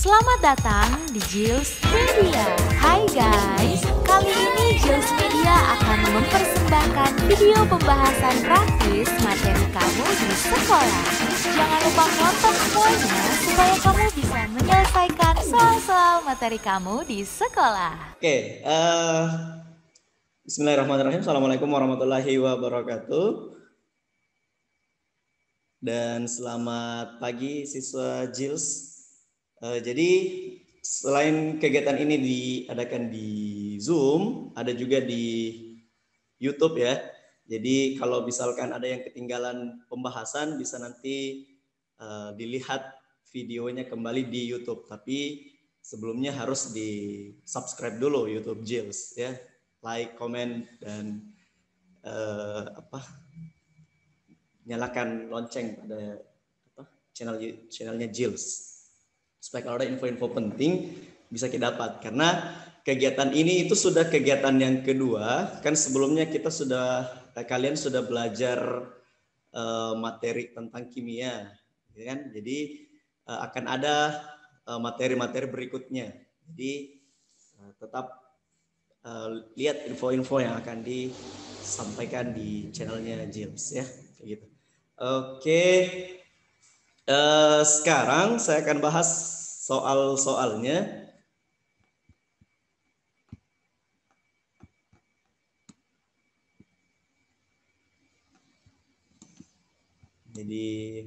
Selamat datang di Jils Media. Hai guys, kali ini Jils Media akan mempersembahkan video pembahasan praktis materi kamu di sekolah. Jangan lupa nonton semuanya supaya kamu bisa menyelesaikan soal-soal materi kamu di sekolah. Oke, Bismillahirrahmanirrahim. Assalamualaikum warahmatullahi wabarakatuh. Dan selamat pagi siswa Jils. Jadi selain kegiatan ini diadakan di Zoom, ada juga di YouTube ya. Jadi kalau misalkan ada yang ketinggalan pembahasan, bisa nanti dilihat videonya kembali di YouTube. Tapi sebelumnya harus di subscribe dulu YouTube Jils ya, like, komen, dan nyalakan lonceng pada channelnya Jils, supaya kalau ada info-info penting bisa kita dapat. Karena kegiatan ini itu sudah kegiatan yang kedua, kan sebelumnya kalian sudah belajar materi tentang kimia, ya kan? Jadi akan ada materi-materi berikutnya. Jadi tetap lihat info-info yang akan disampaikan di channelnya Jils ya, kayak gitu. Oke, sekarang saya akan bahas soal-soalnya. Jadi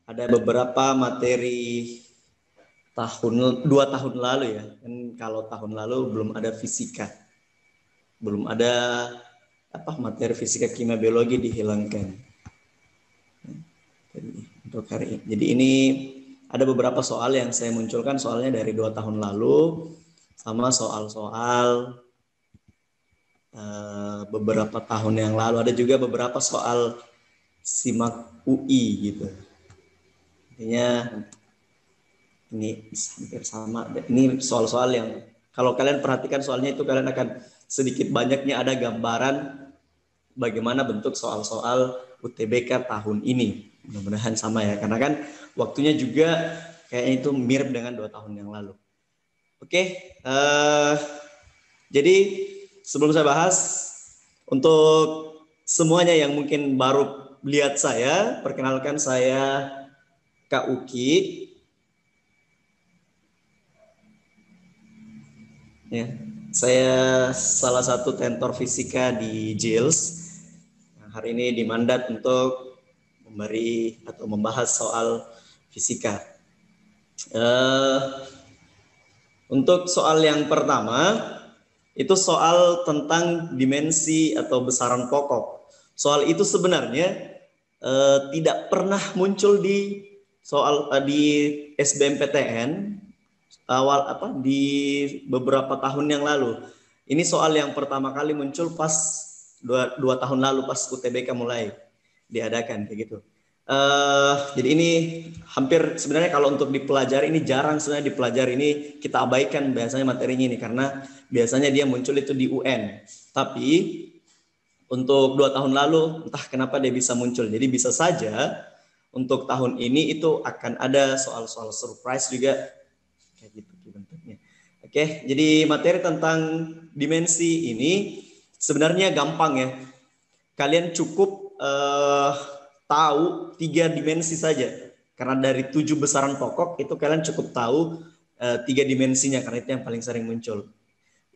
ada beberapa materi 2 tahun lalu ya. Kan kalau tahun lalu belum ada fisika. Belum ada materi fisika, kimia, biologi dihilangkan. Untuk hari ini. Jadi ini ada beberapa soal yang saya munculkan, soalnya dari 2 tahun lalu, sama soal-soal beberapa tahun yang lalu. Ada juga beberapa soal SIMAK UI gitu. Intinya ini hampir sama. Ini soal-soal yang kalau kalian perhatikan soalnya itu, kalian akan sedikit banyaknya ada gambaran bagaimana bentuk soal-soal UTBK tahun ini. Mudah-mudahan sama ya, karena kan waktunya juga kayaknya itu mirip dengan 2 tahun yang lalu. Oke, jadi sebelum saya bahas, untuk semuanya yang mungkin baru lihat saya, perkenalkan saya Kak Uki. Ya, saya salah satu tentor fisika di Jils. Hari ini dimandat untuk memberi atau membahas soal fisika. Untuk soal yang pertama, itu soal tentang dimensi atau besaran pokok. Soal itu sebenarnya tidak pernah muncul di SBMPTN di beberapa tahun yang lalu. Ini soal yang pertama kali muncul pas 2 tahun lalu, pas UTBK mulai diadakan kayak gitu. Jadi ini hampir sebenarnya kalau untuk dipelajari ini jarang sebenarnya dipelajari, ini kita abaikan biasanya materinya ini, karena biasanya dia muncul itu di UN. Tapi untuk 2 tahun lalu entah kenapa dia bisa muncul. Jadi bisa saja untuk tahun ini itu akan ada soal-soal surprise juga kayak gitu bentuknya. Oke, jadi materi tentang dimensi ini sebenarnya gampang ya. Kalian cukup tahu 3 dimensi saja. Karena dari 7 besaran pokok itu kalian cukup tahu 3 dimensinya, karena itu yang paling sering muncul.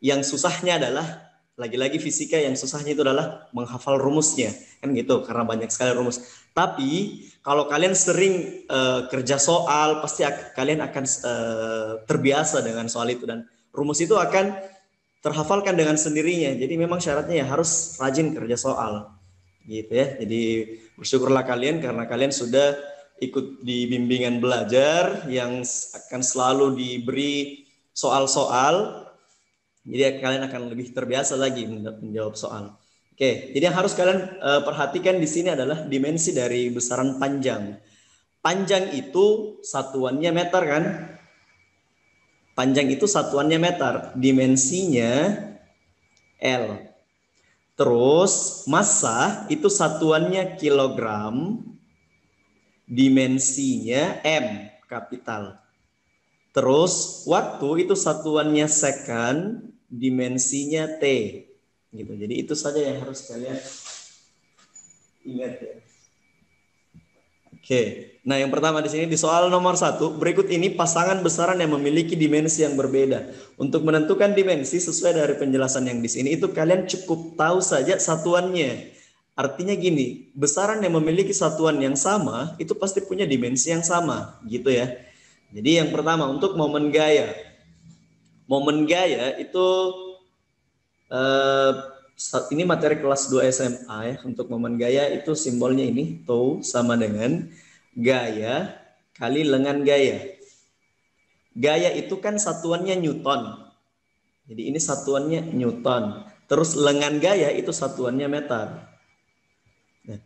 Yang susahnya adalah, lagi-lagi fisika, yang susahnya itu adalah menghafal rumusnya. Kan gitu, karena banyak sekali rumus. Tapi kalau kalian sering kerja soal, pasti kalian akan terbiasa dengan soal itu. Dan rumus itu akan terhafalkan dengan sendirinya. Jadi memang syaratnya ya harus rajin kerja soal. Gitu ya. Jadi bersyukurlah kalian karena kalian sudah ikut di bimbingan belajar yang akan selalu diberi soal-soal. Jadi kalian akan lebih terbiasa lagi menjawab soal. Oke, jadi yang harus kalian perhatikan di sini adalah dimensi dari besaran panjang. Panjang itu satuannya meter kan? Panjang itu satuannya meter, dimensinya L. Terus massa itu satuannya kilogram, dimensinya M kapital. Terus waktu itu satuannya second, dimensinya T. Gitu. Jadi itu saja yang harus kalian ingat ya. Oke. Nah, yang pertama di sini di soal nomor 1, berikut ini pasangan besaran yang memiliki dimensi yang berbeda. Untuk menentukan dimensi sesuai dari penjelasan yang di sini itu kalian cukup tahu saja satuannya. Artinya gini, besaran yang memiliki satuan yang sama itu pasti punya dimensi yang sama, gitu ya. Jadi yang pertama untuk momen gaya. Momen gaya itu ini materi kelas 2 SMA ya. Untuk momen gaya itu simbolnya ini, tau sama dengan gaya kali lengan gaya. Gaya itu kan satuannya Newton. Jadi ini satuannya Newton. Terus lengan gaya itu satuannya meter.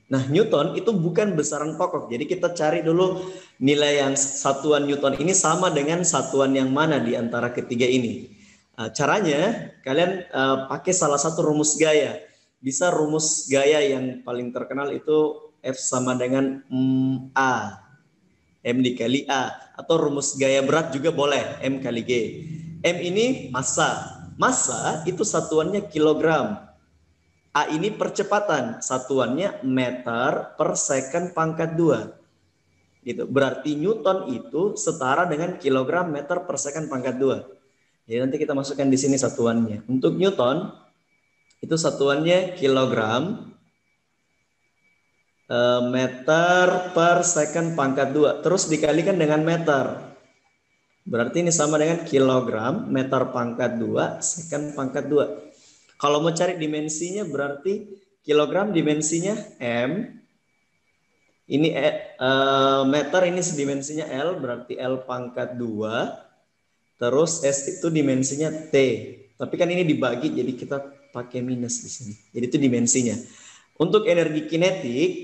Nah, Newton itu bukan besaran pokok. Jadi kita cari dulu nilai yang satuan Newton ini sama dengan satuan yang mana di antara ketiga ini. Caranya kalian pakai salah satu rumus gaya. Bisa rumus gaya yang paling terkenal itu F sama dengan A. M dikali A. Atau rumus gaya berat juga boleh. M kali G. M ini massa. Massa itu satuannya kilogram. A ini percepatan, satuannya meter per second pangkat 2. Gitu. Berarti Newton itu setara dengan kilogram meter per second pangkat 2. Jadi nanti kita masukkan di sini satuannya. Untuk Newton itu satuannya kilogram meter per second pangkat 2. Terus dikalikan dengan meter. Berarti ini sama dengan kilogram meter pangkat 2 second pangkat 2. Kalau mau cari dimensinya berarti kilogram dimensinya M. Ini meter ini dimensinya L, berarti L pangkat 2. Terus S itu dimensinya T. Tapi kan ini dibagi jadi kita pakai minus di sini. Jadi itu dimensinya. Untuk energi kinetik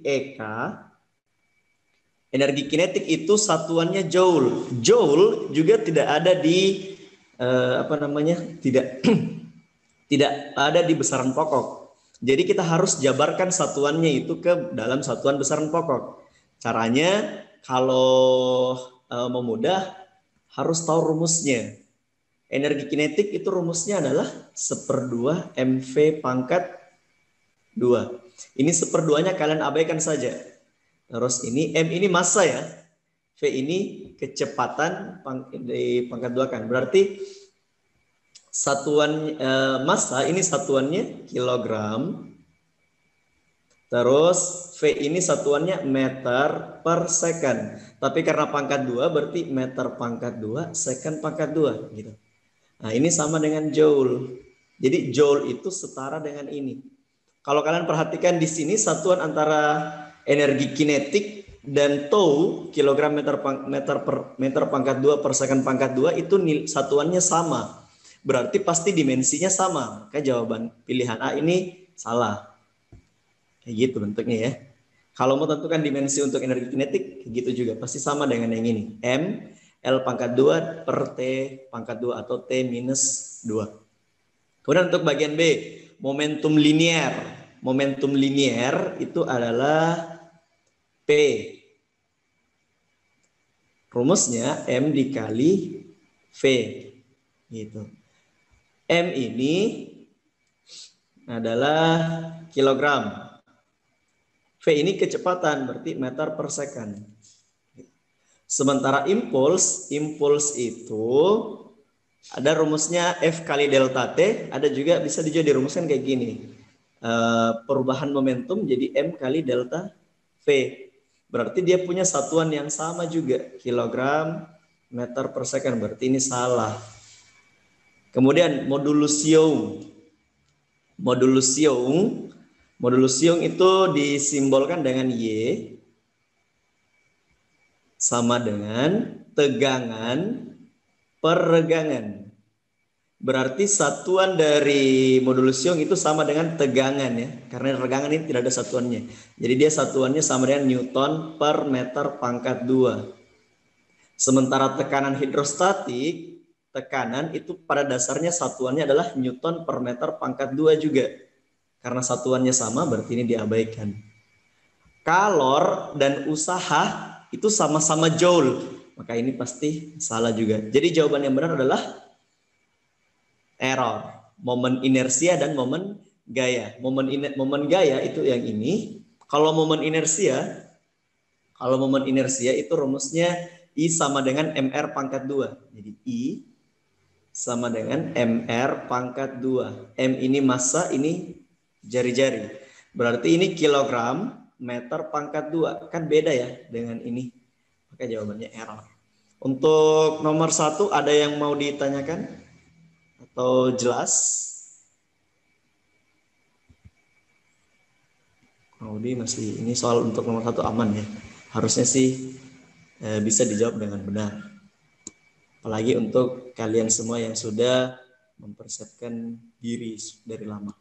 EK. Energi kinetik itu satuannya joule. Joule juga tidak ada di tidak ada di besaran pokok. Jadi kita harus jabarkan satuannya itu ke dalam satuan besaran pokok. Caranya kalau mau mudah harus tahu rumusnya. Energi kinetik itu rumusnya adalah 1/2 mv pangkat 2. Ini 1/2-nya kalian abaikan saja. Terus ini M ini massa ya. V ini kecepatan di pangkat 2 kan. Berarti satuan massa ini satuannya kilogram. Terus V ini satuannya meter per second. Tapi karena pangkat 2 berarti meter pangkat 2 second pangkat 2 gitu. Nah, ini sama dengan joule. Jadi joule itu setara dengan ini. Kalau kalian perhatikan di sini satuan antara energi kinetik dan tau kilogram meter pangkat 2 per second pangkat 2 itu satuannya sama. Berarti pasti dimensinya sama. Maka jawaban pilihan A ini salah. Kayak gitu bentuknya ya. Kalau mau tentukan dimensi untuk energi kinetik gitu juga pasti sama dengan yang ini. M L pangkat 2 per T pangkat 2 atau T minus 2. Kemudian untuk bagian B, momentum linear. Momentum linear itu adalah P. Rumusnya M dikali V. Gitu. M ini adalah kilogram. V ini kecepatan, berarti meter per second. Sementara impuls itu ada rumusnya F kali delta T, ada juga bisa juga dirumuskan kayak gini. Perubahan momentum jadi M kali delta V. Berarti dia punya satuan yang sama juga, kilogram meter per second, berarti ini salah. Kemudian modulus Young. Modulus Young itu disimbolkan dengan Y sama dengan tegangan per regangan. Berarti satuan dari modulus Young itu sama dengan tegangan ya. Karena regangan ini tidak ada satuannya. Jadi dia satuannya sama dengan Newton per meter pangkat 2. Sementara tekanan hidrostatik, tekanan itu pada dasarnya satuannya adalah Newton per meter pangkat 2 juga. Karena satuannya sama berarti ini diabaikan. Kalor dan usaha itu sama-sama joule. maka ini pasti salah juga. Jadi jawaban yang benar adalah error. Momen inersia dan momen gaya. Momen gaya itu yang ini. Kalau momen inersia itu rumusnya I sama dengan MR pangkat 2. Jadi I sama dengan MR pangkat 2. M ini massa, ini jari-jari. Berarti ini kilogram meter pangkat 2. Kan beda ya dengan ini. Maka jawabannya error. Untuk nomor 1 ada yang mau ditanyakan? Atau jelas? Audi masih, ini soal untuk nomor 1 aman ya. Harusnya sih bisa dijawab dengan benar. Apalagi untuk kalian semua yang sudah mempersiapkan diri dari lama.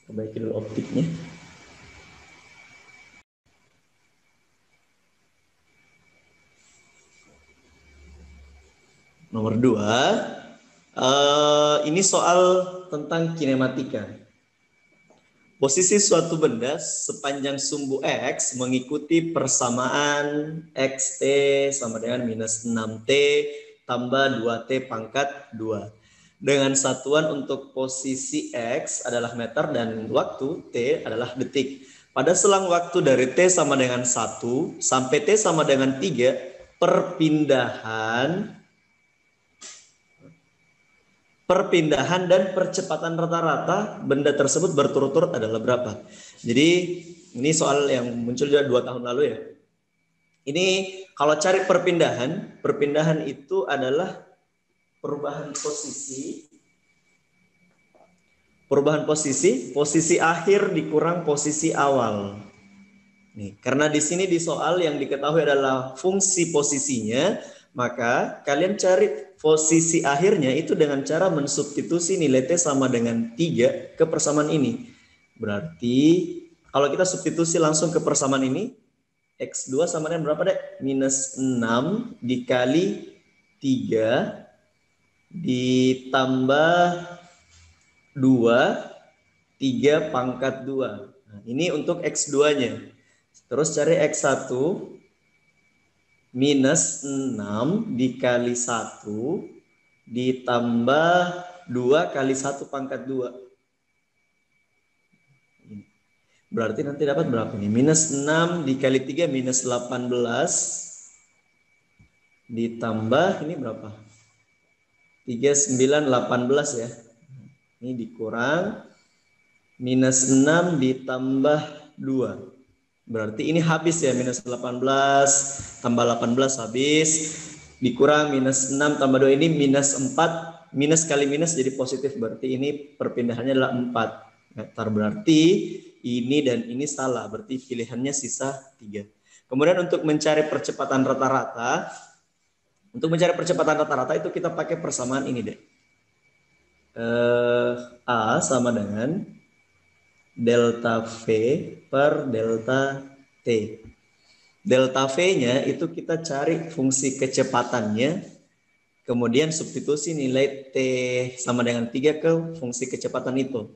Perbaiki dulu optiknya. Nomor 2, ini soal tentang kinematika. Posisi suatu benda sepanjang sumbu X mengikuti persamaan XT sama dengan minus 6T tambah 2T pangkat 2. Dengan satuan untuk posisi X adalah meter dan waktu T adalah detik. Pada selang waktu dari T sama dengan 1 sampai T sama dengan 3, perpindahan dan percepatan rata-rata benda tersebut berturut-turut adalah berapa? Jadi ini soal yang muncul juga 2 tahun lalu ya. Ini kalau cari perpindahan itu adalah perubahan posisi akhir dikurang posisi awal. Nih, karena di sini di soal yang diketahui adalah fungsi posisinya, maka kalian cari posisi akhirnya itu dengan cara mensubstitusi nilai T sama dengan 3 ke persamaan ini. Berarti kalau kita substitusi langsung ke persamaan ini, X2 sama dengan berapa dek? Minus 6 dikali 3 ditambah 3 pangkat 2. Nah, ini untuk X2-nya. Terus cari X1 minus 6 dikali 1 ditambah 2 kali 1 pangkat 2. Berarti nanti dapat berapa nih? Minus 6 dikali 3 minus 18 ditambah ini berapa? 3, 9, 18 ya. Ini dikurang minus 6 ditambah 2. Berarti ini habis ya, minus 18 tambah 18 habis. Dikurang minus 6 tambah 2 ini minus 4. Minus kali minus jadi positif. Berarti ini perpindahannya adalah 4 meter. Berarti ini dan ini salah. Berarti pilihannya sisa 3. Kemudian untuk mencari percepatan rata-rata. Untuk mencari percepatan rata-rata itu kita pakai persamaan ini deh. A sama dengan delta V per delta T. Delta V-nya itu kita cari fungsi kecepatannya, kemudian substitusi nilai T sama dengan 3 ke fungsi kecepatan itu.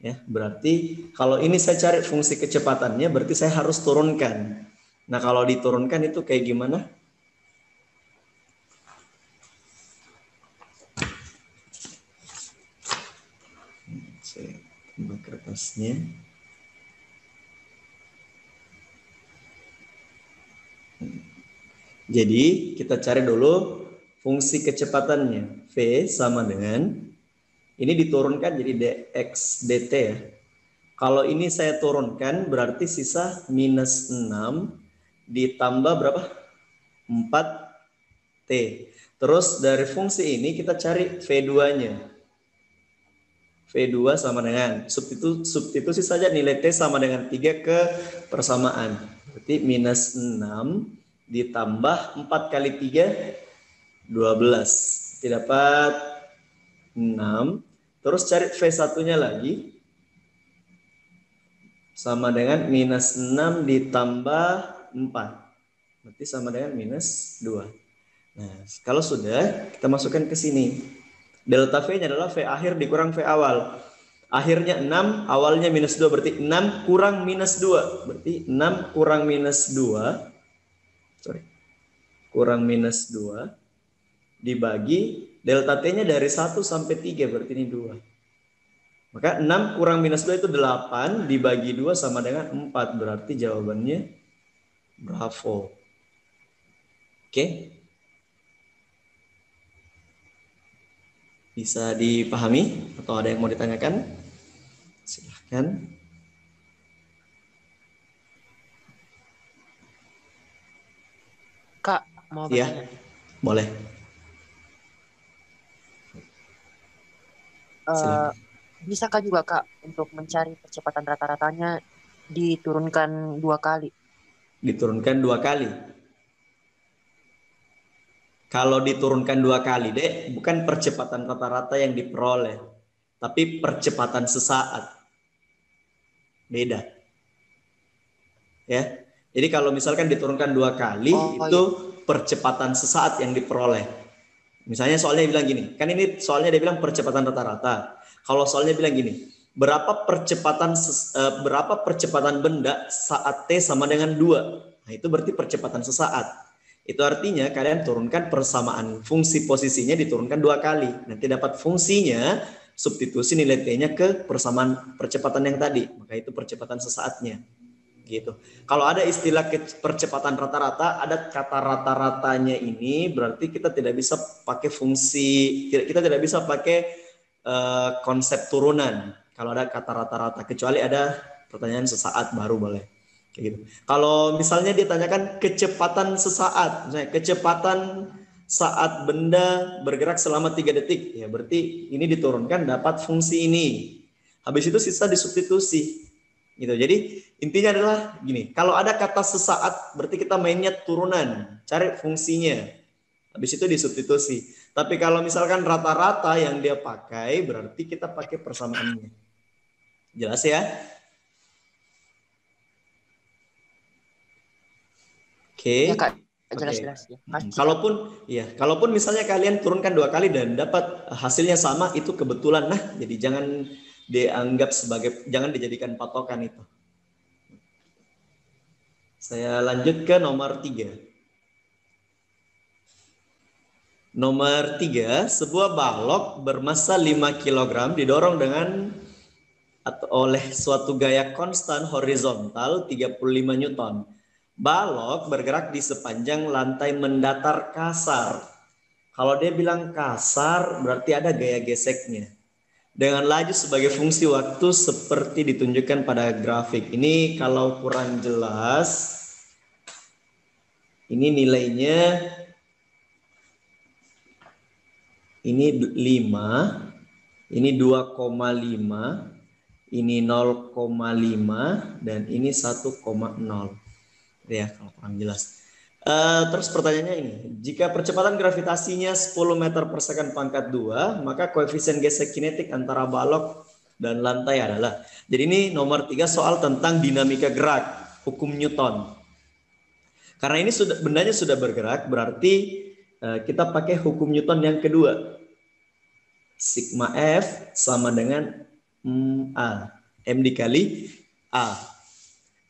Ya, berarti kalau ini saya cari fungsi kecepatannya, berarti saya harus turunkan. Nah, kalau diturunkan itu kayak gimana? Saya tambah kertasnya. Jadi kita cari dulu fungsi kecepatannya. V sama dengan, ini diturunkan jadi dx dt ya. Kalau ini saya turunkan berarti sisa minus 6 ditambah berapa? 4T. Terus dari fungsi ini kita cari V2-nya. V2 sama dengan, substitusi saja nilai T sama dengan 3 ke persamaan. Berarti minus 6 ditambah 4 kali 3, 12. Kita dapat 6. Terus cari V1-nya lagi. Sama dengan minus 6 ditambah 4. Berarti sama dengan minus 2. Nah, kalau sudah, kita masukkan ke sini. Delta V-nya adalah V akhir dikurang V awal. Akhirnya 6, awalnya minus 2, berarti 6 kurang minus 2. Berarti 6 kurang minus 2, kurang minus 2, dibagi delta T-nya dari 1 sampai 3, berarti ini 2. Maka 6 kurang minus 2 itu 8, dibagi 2 sama dengan 4, berarti jawabannya bravo. Oke? Bisa dipahami atau ada yang mau ditanyakan? Silahkan. Kak, mau Ya, bertanya. boleh. Silahkan. Bisakah juga Kak untuk mencari percepatan rata-ratanya diturunkan 2 kali? Diturunkan 2 kali. Kalau diturunkan 2 kali, Dek, bukan percepatan rata-rata yang diperoleh, tapi percepatan sesaat. Beda. Ya. Jadi kalau misalkan diturunkan 2 kali, itu percepatan sesaat yang diperoleh. Misalnya soalnya bilang gini, kan ini soalnya dia bilang percepatan rata-rata. Kalau soalnya bilang gini, berapa percepatan benda saat T sama dengan 2? Nah, itu berarti percepatan sesaat. Itu artinya kalian turunkan persamaan fungsi posisinya diturunkan 2 kali. Nanti dapat fungsinya, substitusi nilai T-nya ke persamaan percepatan yang tadi. Maka itu percepatan sesaatnya. Gitu. Kalau ada istilah percepatan rata-rata, ada kata rata-ratanya ini berarti kita tidak bisa pakai fungsi, kita tidak bisa pakai konsep turunan. Kalau ada kata rata-rata, kecuali ada pertanyaan sesaat baru boleh. Kayak gitu. Kalau misalnya ditanyakan kecepatan sesaat, misalnya kecepatan saat benda bergerak selama 3 detik, ya berarti ini diturunkan dapat fungsi ini. Habis itu sisa disubstitusi. Gitu. Jadi intinya adalah gini, kalau ada kata sesaat berarti kita mainnya turunan, cari fungsinya. Habis itu disubstitusi. Tapi kalau misalkan rata-rata yang dia pakai berarti kita pakai persamaannya. Jelas ya? Oke. Ya Kak, jelas-jelas ya. Kalaupun misalnya kalian turunkan 2 kali dan dapat hasilnya sama, itu kebetulan. Nah, jadi jangan dianggap sebagai, jangan dijadikan patokan itu. Saya lanjut ke nomor 3. Nomor 3, sebuah balok bermasa 5 kg didorong dengan atau oleh suatu gaya konstan horizontal 35 Newton. Balok bergerak di sepanjang lantai mendatar kasar. Kalau dia bilang kasar berarti ada gaya geseknya. Dengan laju sebagai fungsi waktu seperti ditunjukkan pada grafik. Ini kalau kurang jelas, ini nilainya ini 5, ini 2,5, ini 0,5, dan ini 1,0. Ya, kalau kurang jelas. Terus pertanyaannya ini, jika percepatan gravitasinya 10 meter per second pangkat 2, maka koefisien gesek kinetik antara balok dan lantai adalah. Jadi ini nomor 3 soal tentang dinamika gerak, hukum Newton. Karena ini bendanya sudah bergerak, berarti kita pakai hukum Newton yang kedua. Sigma F sama dengan A. M dikali A.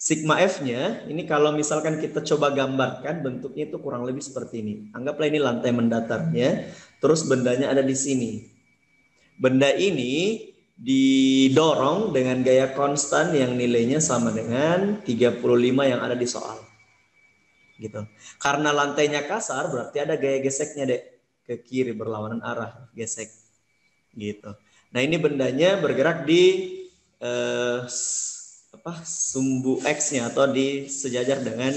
Sigma F-nya, ini kalau misalkan kita coba gambarkan, bentuknya itu kurang lebih seperti ini. Anggaplah ini lantai mendatarnya, terus bendanya ada di sini. Benda ini didorong dengan gaya konstan yang nilainya sama dengan 35 yang ada di soal. Gitu. Karena lantainya kasar, berarti ada gaya geseknya, Dek. Ke kiri berlawanan arah, gesek. Gitu. Nah, ini bendanya bergerak di sumbu X-nya atau di sejajar dengan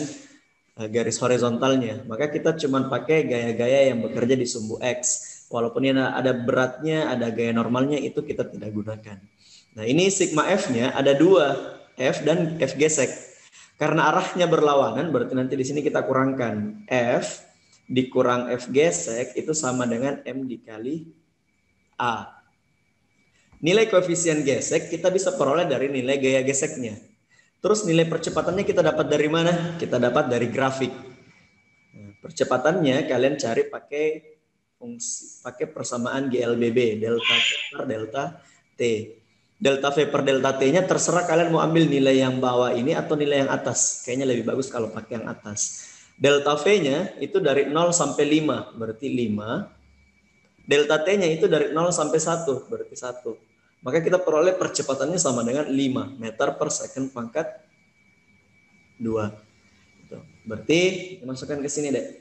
garis horizontalnya. Maka kita cuma pakai gaya-gaya yang bekerja di sumbu X. Walaupun ini ada beratnya, ada gaya normalnya, itu kita tidak gunakan. Nah, ini sigma F-nya ada 2, F dan F gesek. Karena arahnya berlawanan, berarti nanti di sini kita kurangkan F dikurang F gesek itu sama dengan M dikali A. Nilai koefisien gesek kita bisa peroleh dari nilai gaya geseknya. Terus nilai percepatannya kita dapat dari mana? Kita dapat dari grafik. Percepatannya kalian cari pakai persamaan GLBB, delta V per delta T. Delta V per delta T-nya terserah kalian mau ambil nilai yang bawah ini atau nilai yang atas. Kayaknya lebih bagus kalau pakai yang atas. Delta V-nya itu dari 0 sampai 5, berarti 5. Delta T-nya itu dari 0 sampai 1, berarti 1. Maka kita peroleh percepatannya sama dengan 5 meter per second pangkat 2. Berarti masukkan ke sini deh.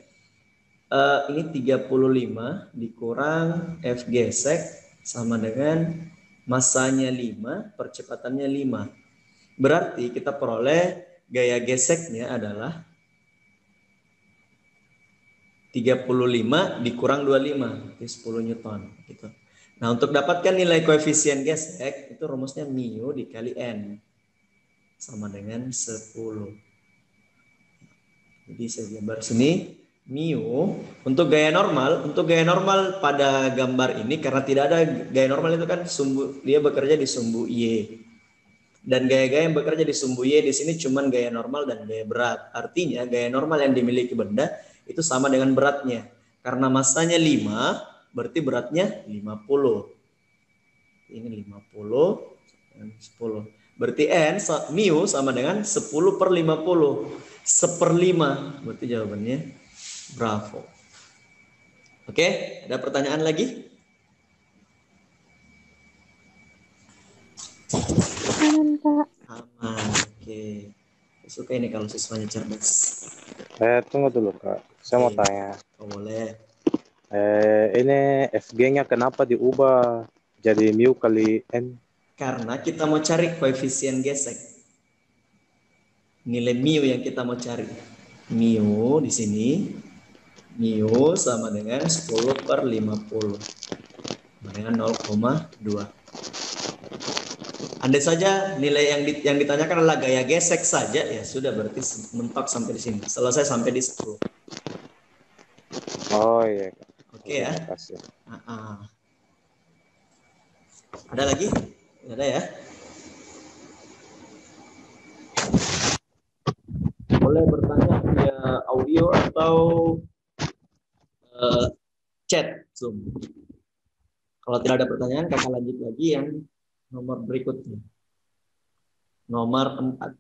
Ini 35 dikurang F gesek sama dengan masanya 5, percepatannya 5. Berarti kita peroleh gaya geseknya adalah 35 dikurang 25, itu 10 Newton. Gitu. Nah, untuk dapatkan nilai koefisien gesek, itu rumusnya mu dikali N. Sama dengan 10. Jadi saya gambar sini. Mu untuk gaya normal pada gambar ini karena tidak ada gaya normal itu kan dia bekerja di sumbu Y. Dan gaya-gaya yang bekerja di sumbu Y di sini cuma gaya normal dan gaya berat. Artinya gaya normal yang dimiliki benda itu sama dengan beratnya. Karena masanya 5, berarti beratnya 50. Ini 50 dan 10. Berarti N mu sama dengan 10 per 50. 1/5. Berarti jawabannya bravo. Oke, ada pertanyaan lagi? Aman, Kak. Aman, oke. Suka ini kalau siswanya cerdas. Tunggu dulu, Kak. Saya mau tanya. Oh, boleh. Ini FG-nya kenapa diubah jadi mu kali N? Karena kita mau cari koefisien gesek. Nilai mu yang kita mau cari. Mu di sini. Mu sama dengan 10 per 50. Sama dengan 0,2. Andai saja nilai yang ditanyakan adalah gaya gesek saja, ya sudah berarti mentok sampai di sini. Selesai sampai di 10. Oh iya. Oke ya. Terima kasih. Ada lagi? Ada ya? Boleh bertanya via audio atau chat Zoom. Kalau tidak ada pertanyaan, kakak lanjut lagi yang nomor berikutnya. Nomor 4.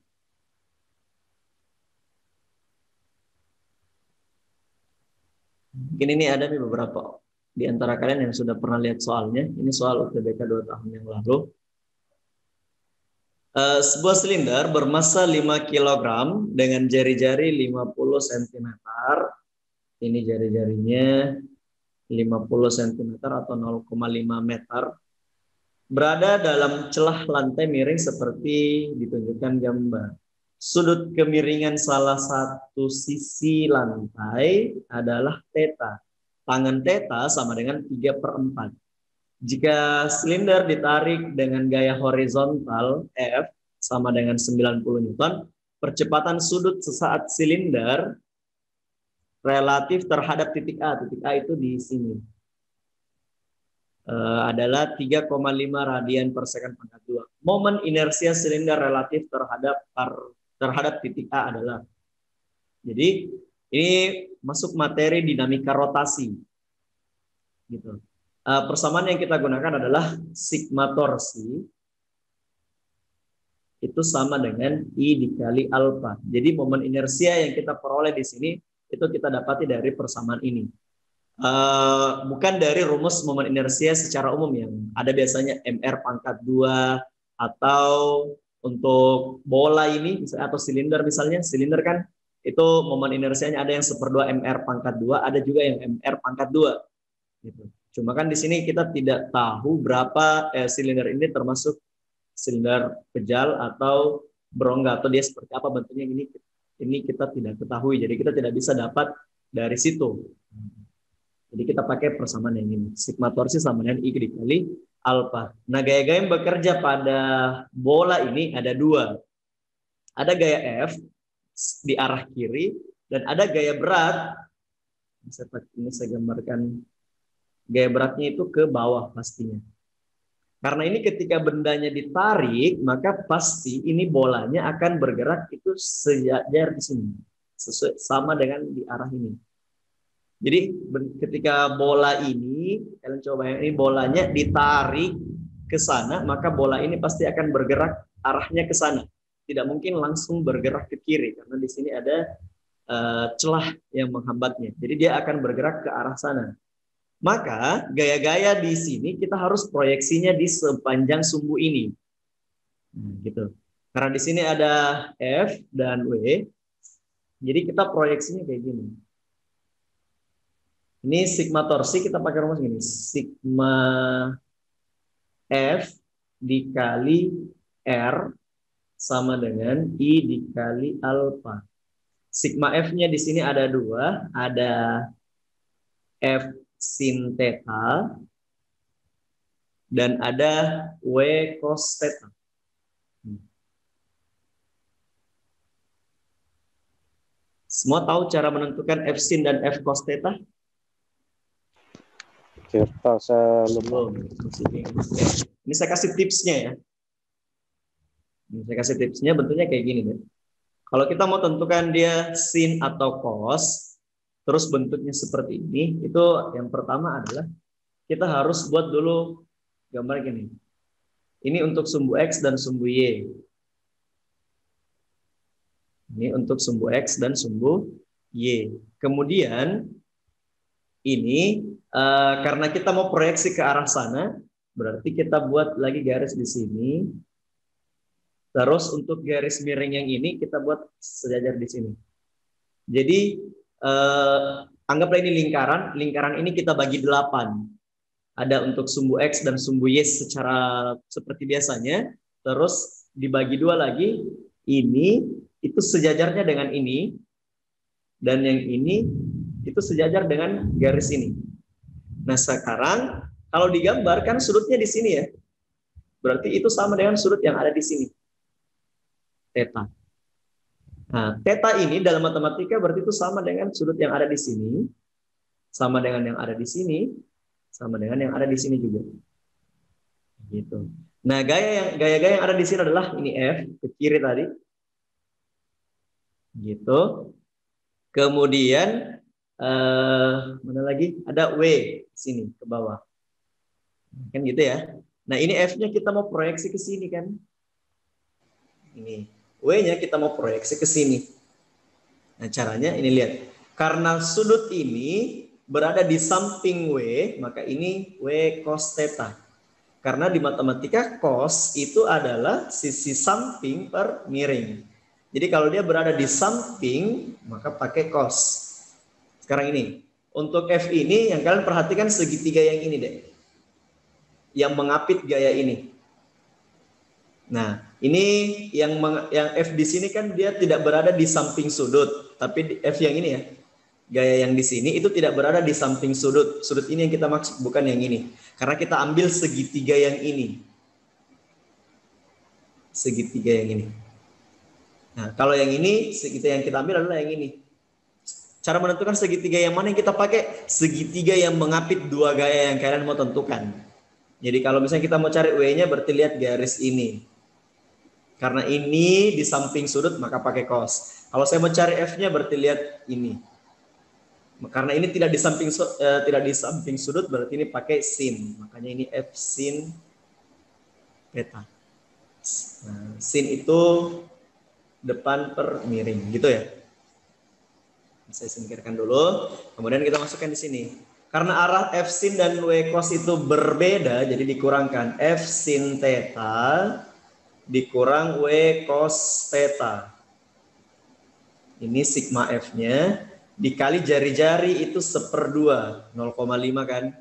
Mungkin ini ada nih beberapa di antara kalian yang sudah pernah lihat soalnya. Ini soal UTBK 2 tahun yang lalu. Sebuah silinder bermassa 5 kg dengan jari-jari 50 cm. Ini jari-jarinya 50 cm atau 0,5 meter. Berada dalam celah lantai miring seperti ditunjukkan gambar. Sudut kemiringan salah satu sisi lantai adalah θ. Tangen θ sama dengan 3/4. Jika silinder ditarik dengan gaya horizontal F sama dengan 90 Newton, percepatan sudut sesaat silinder relatif terhadap titik A. Titik A itu di sini. Adalah 3,5 radian per second pangkat 2. Momen inersia silinder relatif terhadap titik A adalah. Jadi ini masuk materi dinamika rotasi. Gitu. Persamaan yang kita gunakan adalah sigma torsi itu sama dengan I dikali alfa. Jadi momen inersia yang kita peroleh di sini itu kita dapati dari persamaan ini. Bukan dari rumus momen inersia secara umum yang ada biasanya MR pangkat 2 atau untuk bola ini atau silinder misalnya. Silinder kan itu momen inersianya ada yang 1/2 MR pangkat 2, ada juga yang MR pangkat 2. Gitu. Cuma kan di sini kita tidak tahu berapa silinder ini termasuk silinder pejal atau berongga atau dia seperti apa bentuknya ini kita tidak ketahui. Jadi kita tidak bisa dapat dari situ. Jadi kita pakai persamaan yang ini. Sigma torsi sama dengan I dikali alfa. Nah, gaya-gaya yang bekerja pada bola ini ada 2. Ada gaya F di arah kiri dan ada gaya berat. Ini saya gambarkan gaya beratnya itu ke bawah pastinya. Karena ini ketika bendanya ditarik, maka pasti ini bolanya akan bergerak itu sejajar di sini. Sama dengan di arah ini. Jadi ketika bola ini, kalian coba bayangin, ini bolanya ditarik ke sana, maka bola ini pasti akan bergerak arahnya ke sana. Tidak mungkin langsung bergerak ke kiri, karena di sini ada celah yang menghambatnya. Jadi dia akan bergerak ke arah sana. Maka gaya-gaya di sini kita harus proyeksinya di sepanjang sumbu ini. Gitu. Karena di sini ada F dan W, jadi kita proyeksinya kayak gini. Ini sigma torsi kita pakai rumus gini, sigma F dikali R sama dengan I dikali alfa. Sigma F-nya di sini ada 2, ada F sin theta dan ada W cos theta. Semua tahu cara menentukan F sin dan F cos theta? Cerita saya lupa. Ini saya kasih tipsnya ya. Ini saya kasih tipsnya, bentuknya kayak gini deh. Kalau kita mau tentukan dia sin atau cos, terus bentuknya seperti ini, itu yang pertama adalah kita harus buat dulu gambar gini. Ini untuk sumbu X dan sumbu Y. Ini untuk sumbu X dan sumbu Y. Kemudian ini karena kita mau proyeksi ke arah sana, berarti kita buat lagi garis di sini. Terus untuk garis miring yang ini kita buat sejajar di sini. Jadi anggaplah ini lingkaran. Lingkaran ini kita bagi 8. Ada untuk sumbu X dan sumbu Y secara seperti biasanya. Terus dibagi 2 lagi. Ini itu sejajarnya dengan ini. Dan yang ini itu sejajar dengan garis ini. Nah sekarang kalau digambarkan sudutnya di sini ya. Berarti itu sama dengan sudut yang ada di sini. Theta. Nah, theta ini dalam matematika berarti itu sama dengan sudut yang ada di sini, sama dengan yang ada di sini, sama dengan yang ada di sini juga. Gitu. Nah, gaya-gaya yang ada di sini adalah ini F ke kiri tadi. Gitu. Kemudian mana lagi? Ada W sini ke bawah. Kan gitu ya. Nah, ini F-nya kita mau proyeksi ke sini kan. Ini W-nya kita mau proyeksi ke sini. Nah, caranya ini lihat. Karena sudut ini berada di samping W, maka ini W cos theta. Karena di matematika cos itu adalah sisi samping per miring. Jadi kalau dia berada di samping, maka pakai cos. Sekarang ini, untuk F ini yang kalian perhatikan segitiga yang ini deh. Yang mengapit gaya ini. Nah, ini yang F di sini kan dia tidak berada di samping sudut, tapi F yang ini ya, gaya yang di sini itu tidak berada di samping sudut. Sudut ini yang kita maksud, bukan yang ini. Karena kita ambil segitiga yang ini. Segitiga yang ini. Nah, kalau yang ini, segitiga yang kita ambil adalah yang ini. Cara menentukan segitiga yang mana yang kita pakai? Segitiga yang mengapit 2 gaya yang kalian mau tentukan. Jadi kalau misalnya kita mau cari W-nya, berarti lihat garis ini. Karena ini di samping sudut, maka pakai cos. Kalau saya mau cari F-nya, berarti lihat ini. Karena ini tidak di samping sudut, berarti ini pakai sin. Makanya ini F sin theta. Nah, sin itu depan per miring, gitu ya. Saya singkirkan dulu. Kemudian kita masukkan di sini. Karena arah F sin dan W cos itu berbeda, jadi dikurangkan F sin theta dikurang W cos theta. Ini sigma F-nya dikali jari-jari itu 1/2, 0,5 kan?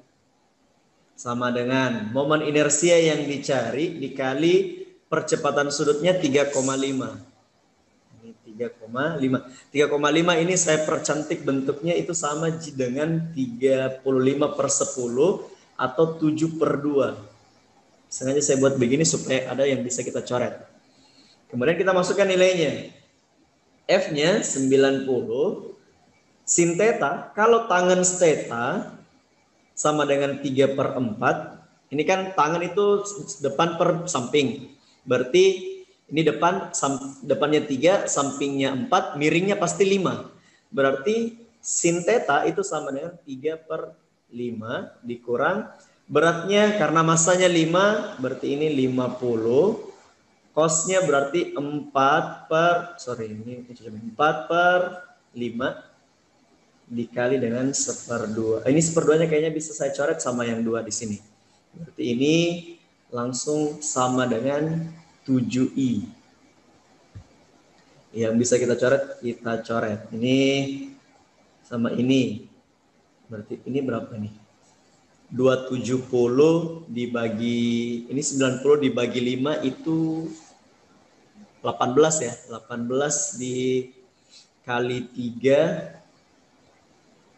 Sama dengan momen inersia yang dicari dikali percepatan sudutnya 3,5. 3,5. 3,5 ini saya percantik bentuknya itu sama dengan 35/10 atau 7/2. Sengaja saya buat begini supaya ada yang bisa kita coret. Kemudian kita masukkan nilainya. F-nya 90. Sin theta, kalau tangen theta sama dengan 3/4. Ini kan tangan itu depan per samping. Berarti ini depannya 3, sampingnya 4, miringnya pasti 5. Berarti sin theta itu sama dengan 3/5 dikurang beratnya karena masanya 5 berarti ini 50. Cosnya berarti 4/5 dikali dengan 1/2. Ini 1/2-nya kayaknya bisa saya coret sama yang 2 di sini. Berarti ini langsung sama dengan 7i. Yang bisa kita coret. Ini sama ini. Berarti ini berapa nih? 270 dibagi, ini 90 dibagi 5 itu 18 ya. 18 dikali 3,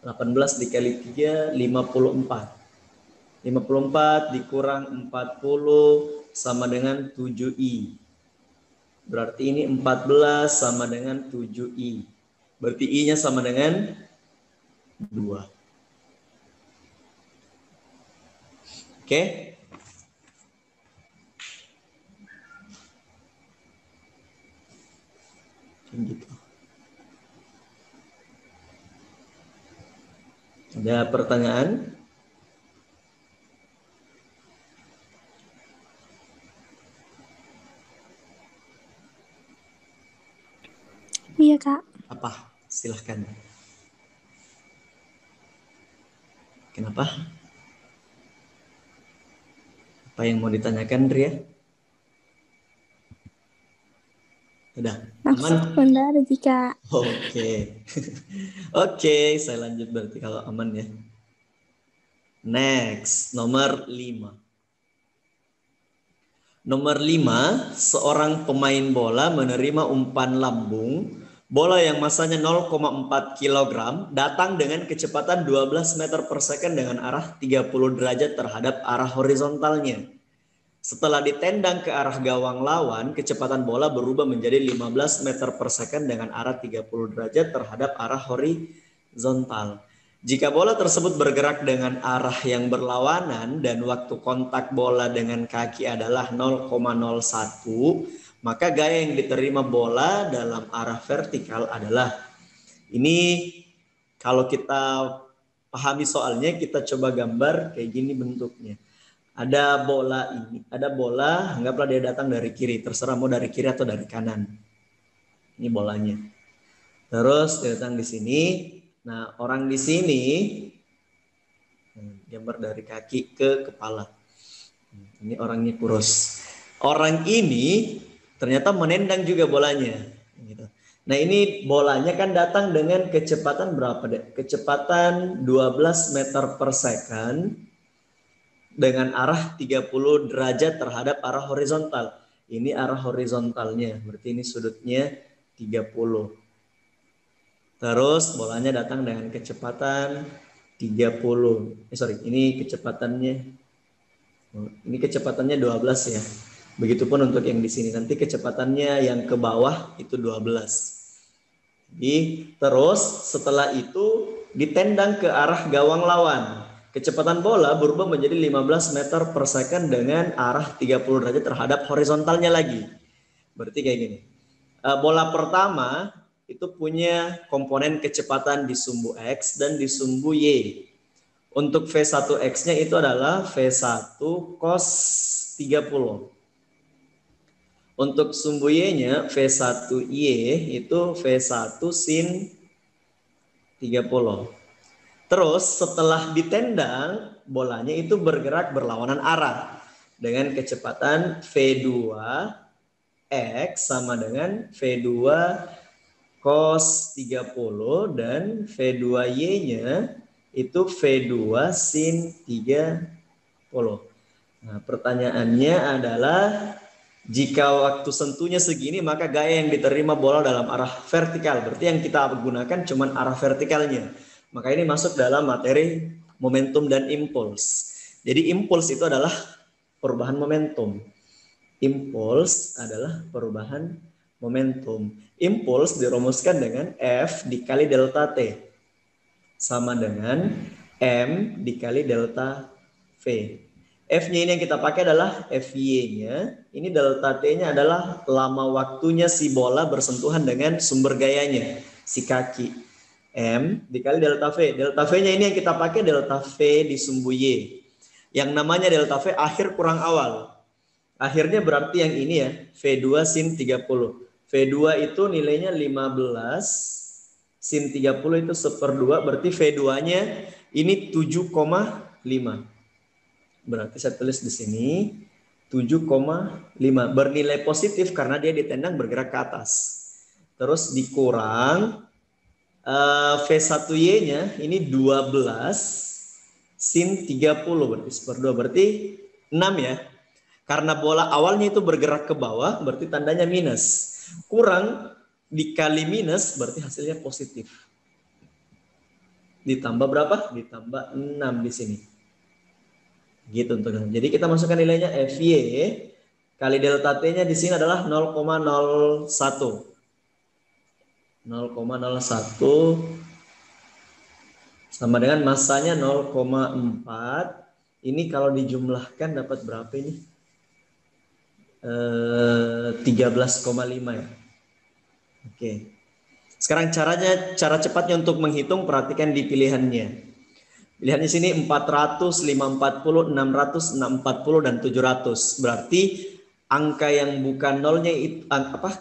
18 dikali 3, 54. 54 dikurang 40 sama dengan 7i. Berarti ini 14 sama dengan 7i. Berarti i-nya sama dengan 2. Oke. Gitu. Ada pertanyaan? Iya, Kak. Apa? Silahkan. Kenapa? Apa yang mau ditanyakan, Ria? Udah, aman? Maksud Bunda ada jika. Oke. Oke, saya lanjut berarti kalau aman ya. Next, nomor 5. Nomor 5, seorang pemain bola menerima umpan lambung bola yang masanya 0,4 kg datang dengan kecepatan 12 meter per second dengan arah 30 derajat terhadap arah horizontalnya. Setelah ditendang ke arah gawang lawan, kecepatan bola berubah menjadi 15 meter per second dengan arah 30 derajat terhadap arah horizontal. Jika bola tersebut bergerak dengan arah yang berlawanan dan waktu kontak bola dengan kaki adalah 0,01, maka gaya yang diterima bola dalam arah vertikal adalah, ini kalau kita pahami soalnya, kita coba gambar kayak gini bentuknya. Ada bola ini, ada bola, anggaplah dia datang dari kiri, terserah mau dari kiri atau dari kanan. Ini bolanya. Terus dia datang di sini. Nah, orang di sini gambar dari kaki ke kepala. Ini orangnya kurus. Orang ini ternyata menendang juga bolanya. Gitu. Nah, ini bolanya kan datang dengan kecepatan berapa deh? Kecepatan 12 meter per second dengan arah 30 derajat terhadap arah horizontal. Ini arah horizontalnya, berarti ini sudutnya 30. Terus bolanya datang dengan kecepatan 30. Ini kecepatannya 12 ya. Begitupun untuk yang di sini. Nanti kecepatannya yang ke bawah itu 12. Jadi terus setelah itu ditendang ke arah gawang lawan. Kecepatan bola berubah menjadi 15 meter per second dengan arah 30 derajat terhadap horizontalnya lagi. Berarti kayak gini. Bola pertama itu punya komponen kecepatan di sumbu X dan di sumbu Y. Untuk V1X-nya itu adalah V1 cos 30. Untuk sumbu Y-nya V1Y itu V1 sin 30. Terus setelah ditendang, bolanya itu bergerak berlawanan arah dengan kecepatan V2X sama dengan V2 cos 30 dan V2Y-nya itu V2 sin 30. Nah, pertanyaannya adalah jika waktu sentuhnya segini, maka gaya yang diterima bola dalam arah vertikal. Berarti yang kita gunakan cuma arah vertikalnya. Maka ini masuk dalam materi momentum dan impuls. Jadi impuls itu adalah perubahan momentum. Impuls adalah perubahan momentum. Impuls dirumuskan dengan F dikali delta T. Sama dengan M dikali delta V. F-nya ini yang kita pakai adalah FY-nya. Ini delta T-nya adalah lama waktunya si bola bersentuhan dengan sumber gayanya, si kaki. M dikali delta V. Delta V-nya ini yang kita pakai delta V di sumbu Y. Yang namanya delta V akhir kurang awal. Akhirnya berarti yang ini ya, V2 sin 30. V2 itu nilainya 15, sin 30 itu 1/2, berarti V2-nya ini 7,5. Berarti saya tulis di sini 7,5. Bernilai positif karena dia ditendang bergerak ke atas. Terus dikurang V1Y-nya ini 12 sin 30 berarti 1/2, berarti 6 ya. Karena bola awalnya itu bergerak ke bawah, berarti tandanya minus. Kurang dikali minus, berarti hasilnya positif. Ditambah berapa? Ditambah 6 di sini. Gitu teman-teman. Jadi kita masukkan nilainya FY kali delta T-nya di sini adalah 0,01. 0,01 sama dengan masanya 0,4. Ini kalau dijumlahkan dapat berapa ini? 13,5 ya. Oke. Sekarang cara cepatnya untuk menghitung, perhatikan di pilihannya. Pilihannya sini 400, 540, 600, 640 dan 700. Berarti angka yang bukan nolnya itu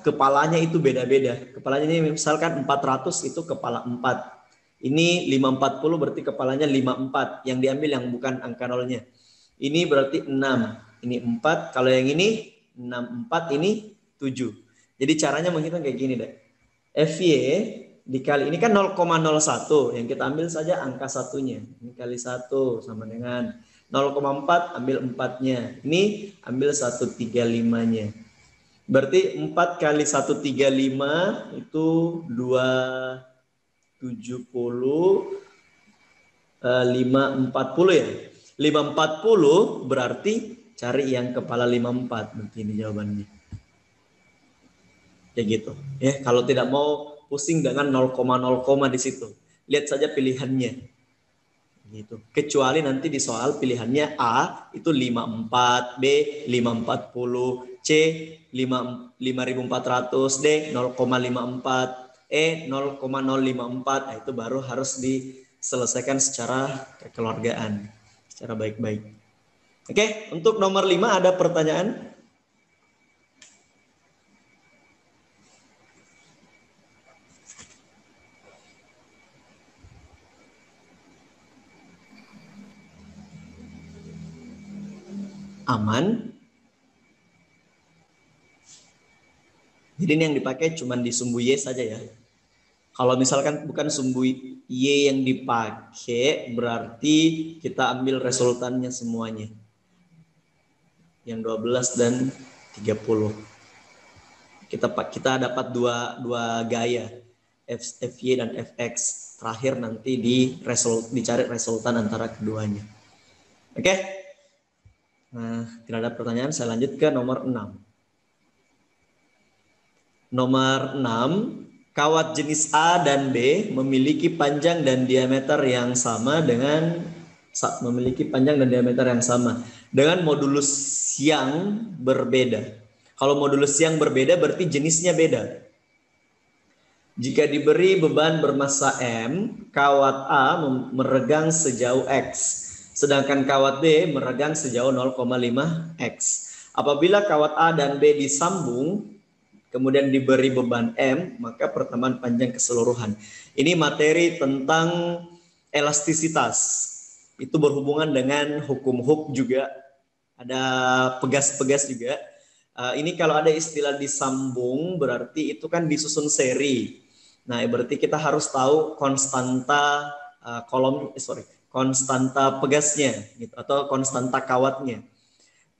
kepalanya itu beda-beda. Kepalanya ini misalkan 400 itu kepala 4. Ini 540 berarti kepalanya 54. Yang diambil yang bukan angka nolnya. Ini berarti 6. Ini 4. Kalau yang ini 64, ini 7. Jadi caranya menghitung kayak gini deh. FY dikali, ini kan 0,01. Yang kita ambil saja angka satunya. Ini kali 1 sama dengan 0,4, ambil 4-nya. Ini ambil 135-nya. Berarti 4 kali 135 itu 270, 540 ya. 540 berarti cari yang kepala 54. Begini jawabannya. Kayak gitu. Ya, kalau tidak mau pusing dengan 0,0 di situ. Lihat saja pilihannya. Gitu. Kecuali nanti di soal pilihannya A itu 54, B 540, C 5400, D 0,54, E 0,054. Nah, itu baru harus diselesaikan secara kekeluargaan, secara baik-baik. Oke, untuk nomor 5 ada pertanyaan? Aman. Jadi ini yang dipakai cuma di sumbu Y saja ya. Kalau misalkan bukan sumbu Y yang dipakai, berarti kita ambil resultannya semuanya. Yang 12 dan 30. Kita dapat dua gaya, FY dan FX. Terakhir nanti dicari resultan antara keduanya. Oke? Nah, tidak ada pertanyaan, saya lanjut ke nomor 6. Nomor 6, kawat jenis A dan B memiliki panjang dan diameter yang sama dengan modulus yang berbeda. Kalau modulus yang berbeda berarti jenisnya beda. Jika diberi beban bermassa M, kawat A meregang sejauh X, sedangkan kawat B meregang sejauh 0,5 X. Apabila kawat A dan B disambung, kemudian diberi beban M, maka pertemuan panjang keseluruhan. Ini materi tentang elastisitas. Itu berhubungan dengan hukum Hooke juga. Ada pegas-pegas juga. Ini kalau ada istilah disambung, berarti itu kan disusun seri. Nah, berarti kita harus tahu konstanta konstanta pegasnya, gitu, atau konstanta kawatnya.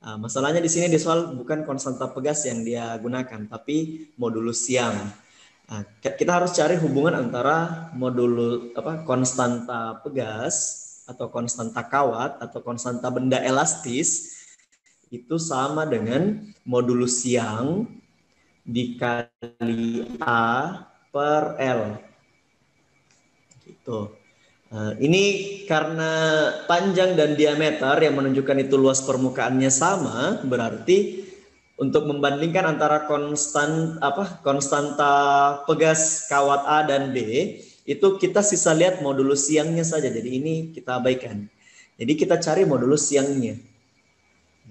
Masalahnya di sini di soal bukan konstanta pegas yang dia gunakan, tapi modulus yang. Kita harus cari hubungan antara konstanta pegas atau konstanta kawat atau konstanta benda elastis itu sama dengan modulus yang dikali A per L. Gitu. Ini karena panjang dan diameter yang menunjukkan itu luas permukaannya sama, berarti untuk membandingkan antara konstanta pegas kawat A dan B, itu kita sisa lihat modulus siangnya saja. Jadi ini kita abaikan. Jadi kita cari modulus siangnya.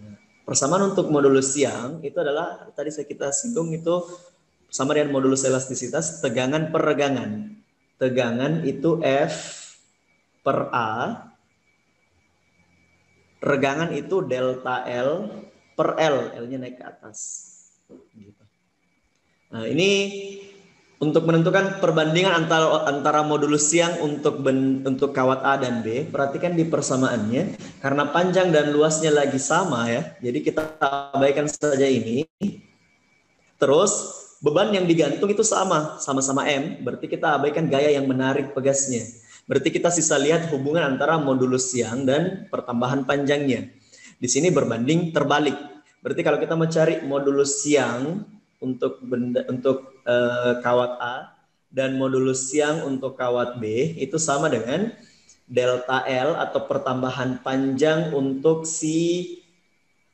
Nah, persamaan untuk modulus siang itu adalah tadi kita singgung itu sama dengan modulus elastisitas tegangan per regangan. Tegangan itu F per A. Regangan itu delta L per L. L-nya naik ke atas. Nah, ini untuk menentukan perbandingan antara modulus siang untuk kawat A dan B, perhatikan di persamaannya. Karena panjang dan luasnya lagi sama ya, jadi kita abaikan saja ini. Terus beban yang digantung itu sama-sama M, berarti kita abaikan gaya yang menarik pegasnya. Berarti kita sisa lihat hubungan antara modulus siang dan pertambahan panjangnya. Di sini berbanding terbalik. Berarti kalau kita mau cari modulus siang untuk kawat A dan modulus siang untuk kawat B itu sama dengan delta L atau pertambahan panjang untuk si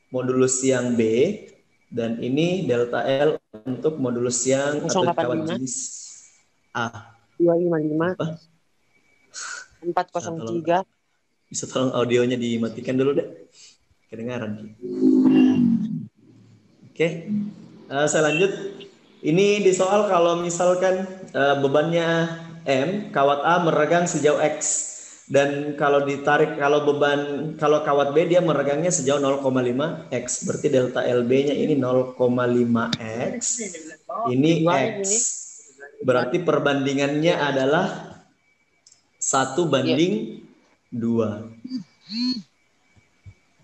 modulus siang B, dan ini delta L untuk modulus siang atau kawat jenis A. 255 403. Bisa tolong audionya dimatikan dulu deh, kedengaran. Oke. Saya lanjut. Ini di soal kalau misalkan bebannya M, kawat A meregang sejauh X, dan kalau ditarik kalau kawat B dia meregangnya sejauh 0,5 X. Berarti delta LB-nya ini 0,5 X. Ini X. Berarti perbandingannya adalah 1:2.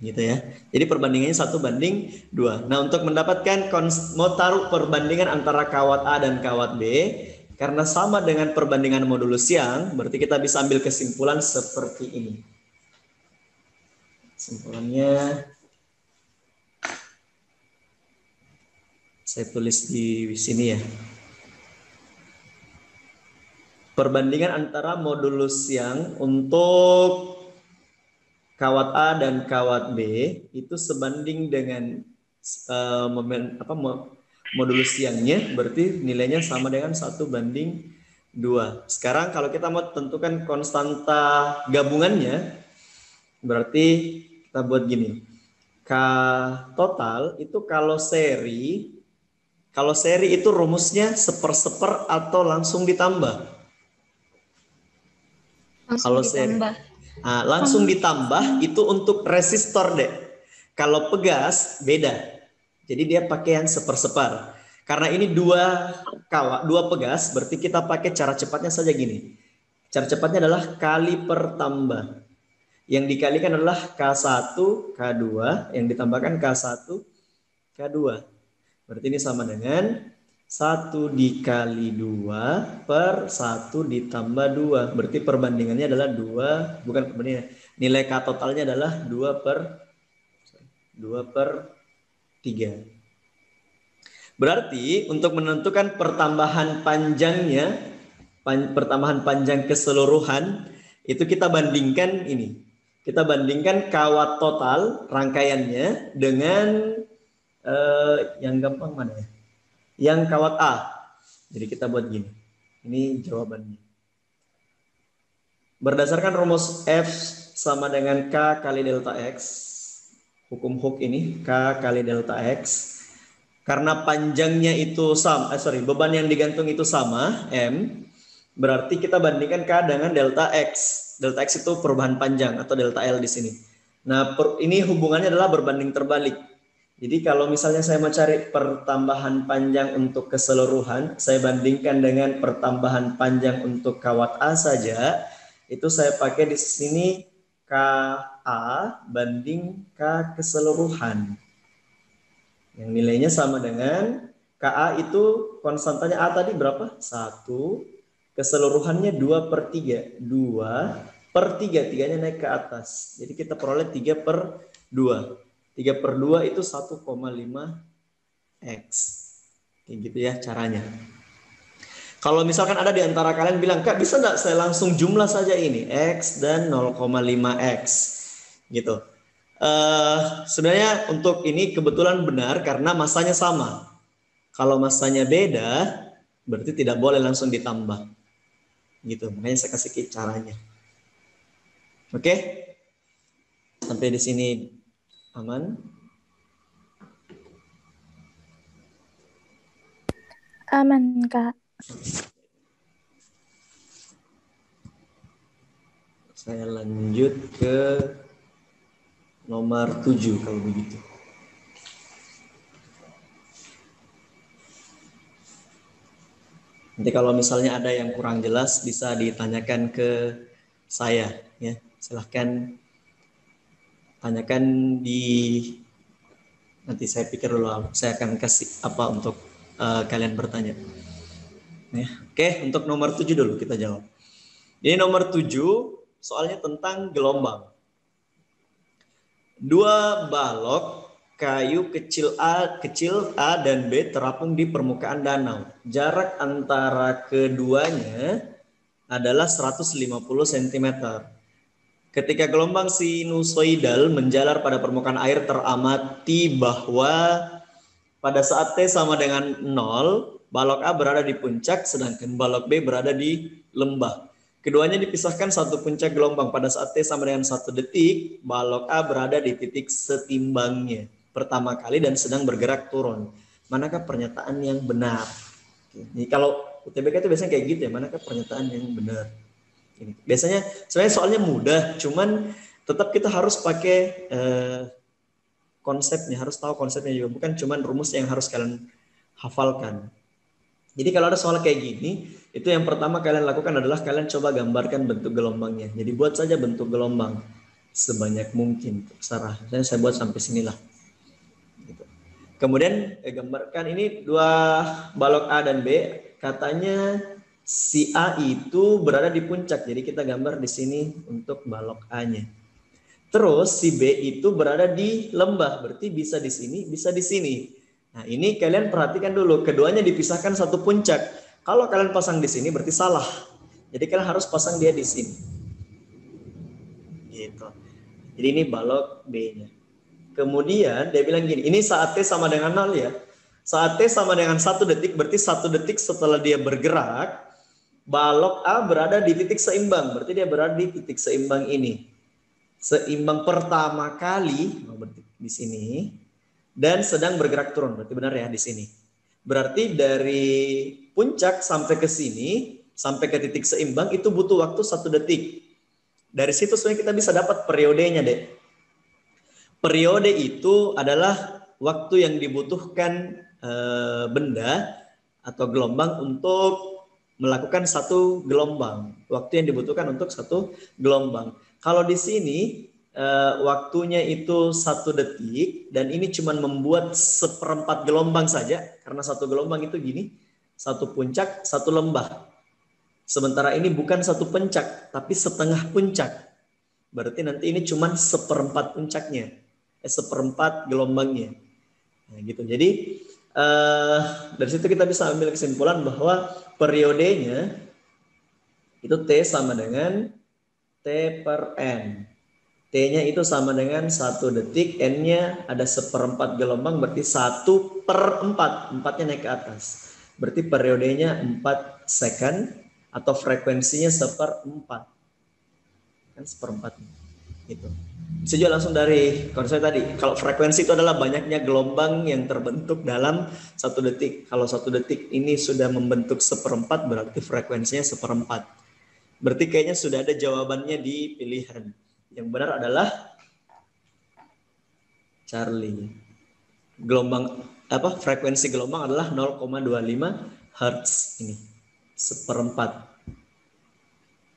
Gitu ya. Jadi perbandingannya 1:2. Nah, untuk mendapatkan mau taruh perbandingan antara kawat A dan kawat B, karena sama dengan perbandingan modulus siang, berarti kita bisa ambil kesimpulan seperti ini. Kesimpulannya saya tulis di sini ya. Perbandingan antara modulus siang untuk kawat A dan kawat B itu sebanding dengan modulus siangnya, berarti nilainya sama dengan 1:2. Sekarang kalau kita mau tentukan konstanta gabungannya, berarti kita buat gini. K total itu kalau seri itu rumusnya 1/1 atau langsung ditambah. Langsung ditambah itu untuk resistor deh. Kalau pegas beda. Jadi dia pakai yang 1/1. Karena ini dua pegas, berarti kita pakai cara cepatnya saja gini. Cara cepatnya adalah kali per tambah. Yang dikalikan adalah K1, K2, yang ditambahkan K1, K2. Berarti ini sama dengan 1 dikali 2 per 1 ditambah 2. Berarti perbandingannya adalah 2, bukan perbandingan. Nilai K totalnya adalah 2/3. Berarti untuk menentukan pertambahan panjang keseluruhan, itu kita bandingkan ini. Kita bandingkan kawat total rangkaiannya dengan yang gampang mana ya? Yang kawat A. Jadi kita buat gini. Ini jawabannya. Berdasarkan rumus F sama dengan K kali delta X. Hukum Hooke ini K kali delta X. Karena panjangnya itu beban yang digantung itu sama, M. Berarti kita bandingkan K dengan delta X. Delta X itu perubahan panjang atau delta L di sini. Nah, ini hubungannya adalah berbanding terbalik. Jadi kalau misalnya saya mau cari pertambahan panjang untuk keseluruhan, saya bandingkan dengan pertambahan panjang untuk kawat A saja, itu saya pakai di sini KA banding K keseluruhan. Yang nilainya sama dengan KA itu konstantanya A tadi berapa? 1. Keseluruhannya 2/3. 2/3, 3-nya naik ke atas. Jadi kita peroleh 3/2. 3/2 itu 1,5 X. Kayak gitu ya caranya. Kalau misalkan ada di antara kalian bilang, Kak bisa nggak saya langsung jumlah saja ini X dan 0,5 X gitu. Sebenarnya untuk ini kebetulan benar karena masanya sama. Kalau masanya beda berarti tidak boleh langsung ditambah. Gitu, makanya saya kasih caranya. Oke? Sampai di sini aman? Aman, Kak. Saya lanjut ke nomor 7 kalau begitu. Nanti kalau misalnya ada yang kurang jelas bisa ditanyakan ke saya ya. Silahkan tanyakan di nanti saya pikir dulu saya akan kasih apa untuk kalian bertanya. Ya. Oke, untuk nomor 7 dulu kita jawab. Ini nomor 7 soalnya tentang gelombang. Dua balok kayu kecil A dan B terapung di permukaan danau. Jarak antara keduanya adalah 150 cm. Ketika gelombang sinusoidal menjalar pada permukaan air teramati bahwa pada saat T sama dengan 0, balok A berada di puncak sedangkan balok B berada di lembah. Keduanya dipisahkan satu puncak gelombang. Pada saat T sama dengan 1 detik, balok A berada di titik setimbangnya pertama kali dan sedang bergerak turun. Manakah pernyataan yang benar? Jadi kalau UTBK itu biasanya kayak gitu ya, manakah pernyataan yang benar? Ini. Biasanya sebenarnya soalnya mudah, cuman tetap kita harus pakai konsepnya, harus tahu konsepnya juga. Bukan cuman rumus yang harus kalian hafalkan. Jadi kalau ada soal kayak gini, itu yang pertama kalian lakukan adalah kalian coba gambarkan bentuk gelombangnya. Jadi buat saja bentuk gelombang sebanyak mungkin, terserah. Saya buat sampai sinilah. Gitu. Kemudian gambarkan ini dua balok A dan B. Katanya si A itu berada di puncak. Jadi kita gambar di sini untuk balok A-nya. Terus si B itu berada di lembah. Berarti bisa di sini, bisa di sini. Nah, ini kalian perhatikan dulu, keduanya dipisahkan satu puncak. Kalau kalian pasang di sini berarti salah. Jadi kalian harus pasang dia di sini. Gitu. Jadi ini balok B-nya. Kemudian dia bilang gini, ini saat T sama dengan 0 ya. Saat T sama dengan 1 detik, berarti 1 detik setelah dia bergerak, balok A berada di titik seimbang. Berarti dia berada di titik seimbang ini. Seimbang pertama kali, di sini. Dan sedang bergerak turun, berarti benar ya di sini. Berarti dari puncak sampai ke sini, sampai ke titik seimbang itu butuh waktu 1 detik. Dari situ sebenarnya kita bisa dapat periodenya, Dek. Periode itu adalah waktu yang dibutuhkan benda atau gelombang untuk melakukan satu gelombang. Waktu yang dibutuhkan untuk satu gelombang. Kalau di sini waktunya itu 1 detik dan ini cuma membuat 1/4 gelombang saja karena satu gelombang itu gini, 1 puncak, 1 lembah. Sementara ini bukan 1 puncak tapi setengah puncak. Berarti nanti ini cuma 1/4 puncaknya, 1/4 gelombangnya. Nah, gitu. Jadi dari situ kita bisa ambil kesimpulan bahwa periodenya itu T sama dengan T per N. T-nya itu sama dengan 1 detik, N-nya ada 1/4 gelombang, berarti 1/4. 4-nya naik ke atas. Berarti periodenya 4 second atau frekuensinya 1/4. Kan 1/4. Gitu. Bisa juga langsung dari konsep tadi. Kalau frekuensi itu adalah banyaknya gelombang yang terbentuk dalam 1 detik. Kalau 1 detik ini sudah membentuk 1/4, berarti frekuensinya 1/4. Berarti kayaknya sudah ada jawabannya di pilihan. Yang benar adalah Charlie. Gelombang frekuensi gelombang adalah 0,25 Hz ini. 1/4.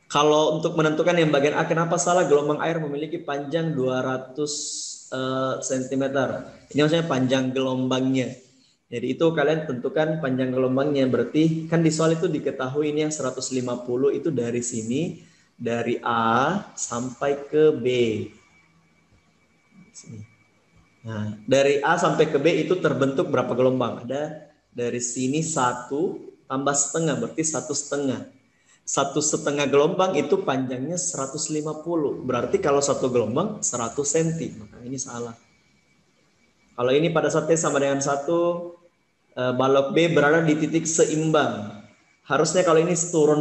Kalau untuk menentukan yang bagian A, kenapa salah? Gelombang air memiliki panjang 200 cm. Ini maksudnya panjang gelombangnya. Jadi itu kalian tentukan panjang gelombangnya. Berarti kan di soal itu diketahui ini yang 150 itu dari sini. Dari A sampai ke B. Nah, dari A sampai ke B itu terbentuk berapa gelombang? Ada dari sini 1 tambah setengah, berarti 1/2. 1/2 gelombang itu panjangnya 150. Berarti kalau 1 gelombang 100 cm. Maka ini salah. Kalau ini pada saat T sama dengan 1, balok B berada di titik seimbang. Harusnya kalau ini turun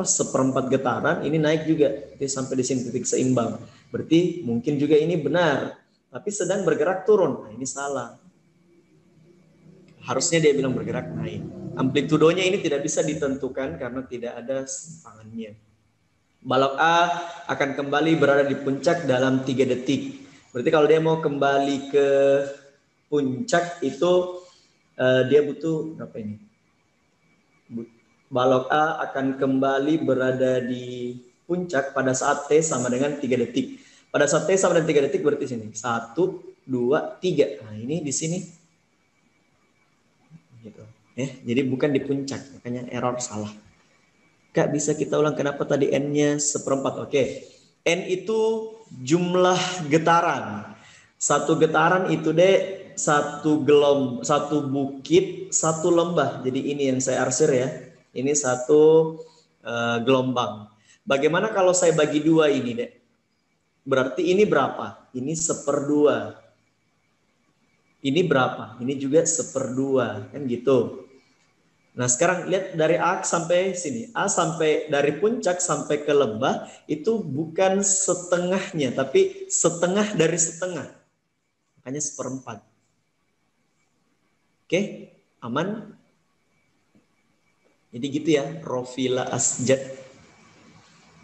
seperempat getaran, ini naik juga sampai di sini titik seimbang. Berarti mungkin juga ini benar, tapi sedang bergerak turun. Nah, ini salah. Harusnya dia bilang bergerak naik. Amplitudonya ini tidak bisa ditentukan karena tidak ada simpangannya. Balok A akan kembali berada di puncak dalam 3 detik. Berarti kalau dia mau kembali ke puncak itu dia butuh berapa ini? Balok A akan kembali berada di puncak pada saat T sama dengan 3 detik. Pada saat T sama dengan 3 detik berarti sini 1, 2, 3. Nah ini di sini. Gitu. Jadi bukan di puncak, makanya error salah. Kak, bisa kita ulang kenapa tadi N-nya seperempat? Oke. N itu jumlah getaran. Satu getaran itu deh satu bukit, satu lembah. Jadi ini yang saya arsir ya. Ini satu gelombang. Bagaimana kalau saya bagi 2 ini deh? Berarti ini berapa? Ini 1/2. Ini berapa? Ini juga 1/2. Kan gitu. Nah sekarang lihat dari A sampai sini. A sampai dari puncak sampai ke lembah itu bukan setengahnya. Tapi setengah dari setengah. Makanya 1/4. Oke, aman? Jadi gitu ya, Rofila Asjad.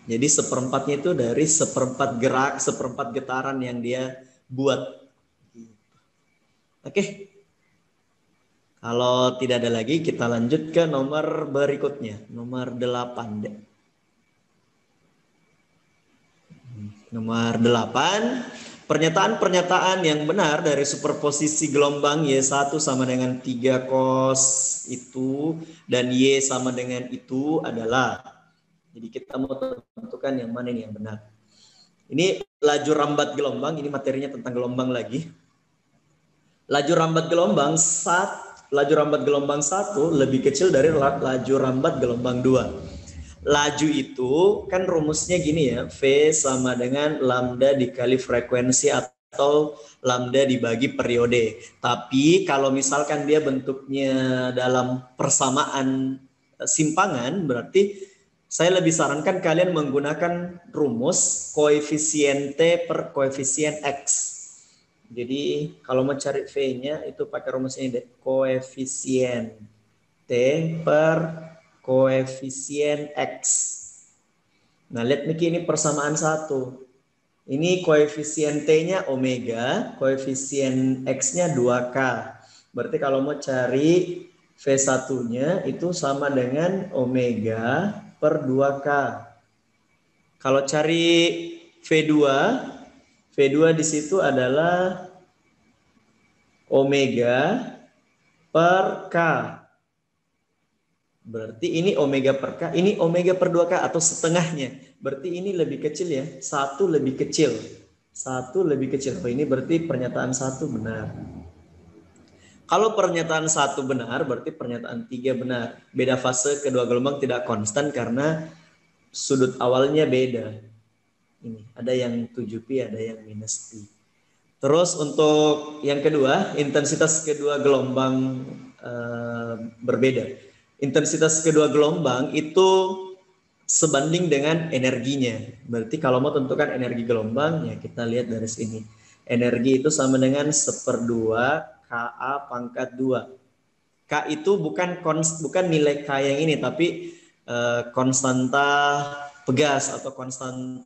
Jadi 1/4-nya itu dari 1/4 gerak, 1/4 getaran yang dia buat. Oke. Kalau tidak ada lagi, kita lanjut ke nomor berikutnya. Nomor 8 deh. Nomor 8. Pernyataan-pernyataan yang benar dari superposisi gelombang Y1 sama dengan 3 cos itu dan Y sama dengan itu adalah. Jadi kita mau tentukan yang mana ini yang benar. Ini laju rambat gelombang, ini materinya tentang gelombang lagi. Laju rambat gelombang 1 lebih kecil dari laju rambat gelombang 2. Laju itu kan rumusnya gini ya, V sama dengan lambda dikali frekuensi atau lambda dibagi periode. Tapi kalau misalkan dia bentuknya dalam persamaan simpangan, berarti saya lebih sarankan kalian menggunakan rumus koefisien T per koefisien X. Jadi kalau mau cari V-nya itu pakai rumus ini deh, koefisien T per koefisien X. Nah, lihat nih ini persamaan 1. Ini koefisien T-nya omega, koefisien X-nya 2K. Berarti kalau mau cari V1-nya itu sama dengan omega per 2K. Kalau cari V2 di situ adalah omega per K. Berarti ini omega per K, ini omega per 2K atau setengahnya. Berarti ini lebih kecil ya, 1 lebih kecil. 1 lebih kecil. Oh, ini berarti pernyataan 1 benar. Kalau pernyataan 1 benar, berarti pernyataan 3 benar. Beda fase kedua gelombang tidak konstan karena sudut awalnya beda. Ini ada yang 7pi, ada yang minus pi. Terus untuk yang kedua, intensitas kedua gelombang berbeda. Intensitas kedua gelombang itu sebanding dengan energinya. Berarti kalau mau tentukan energi gelombang, ya kita lihat dari sini. Energi itu sama dengan 1/2 Ka pangkat 2. K itu bukan nilai K yang ini, tapi konstanta pegas atau konstanta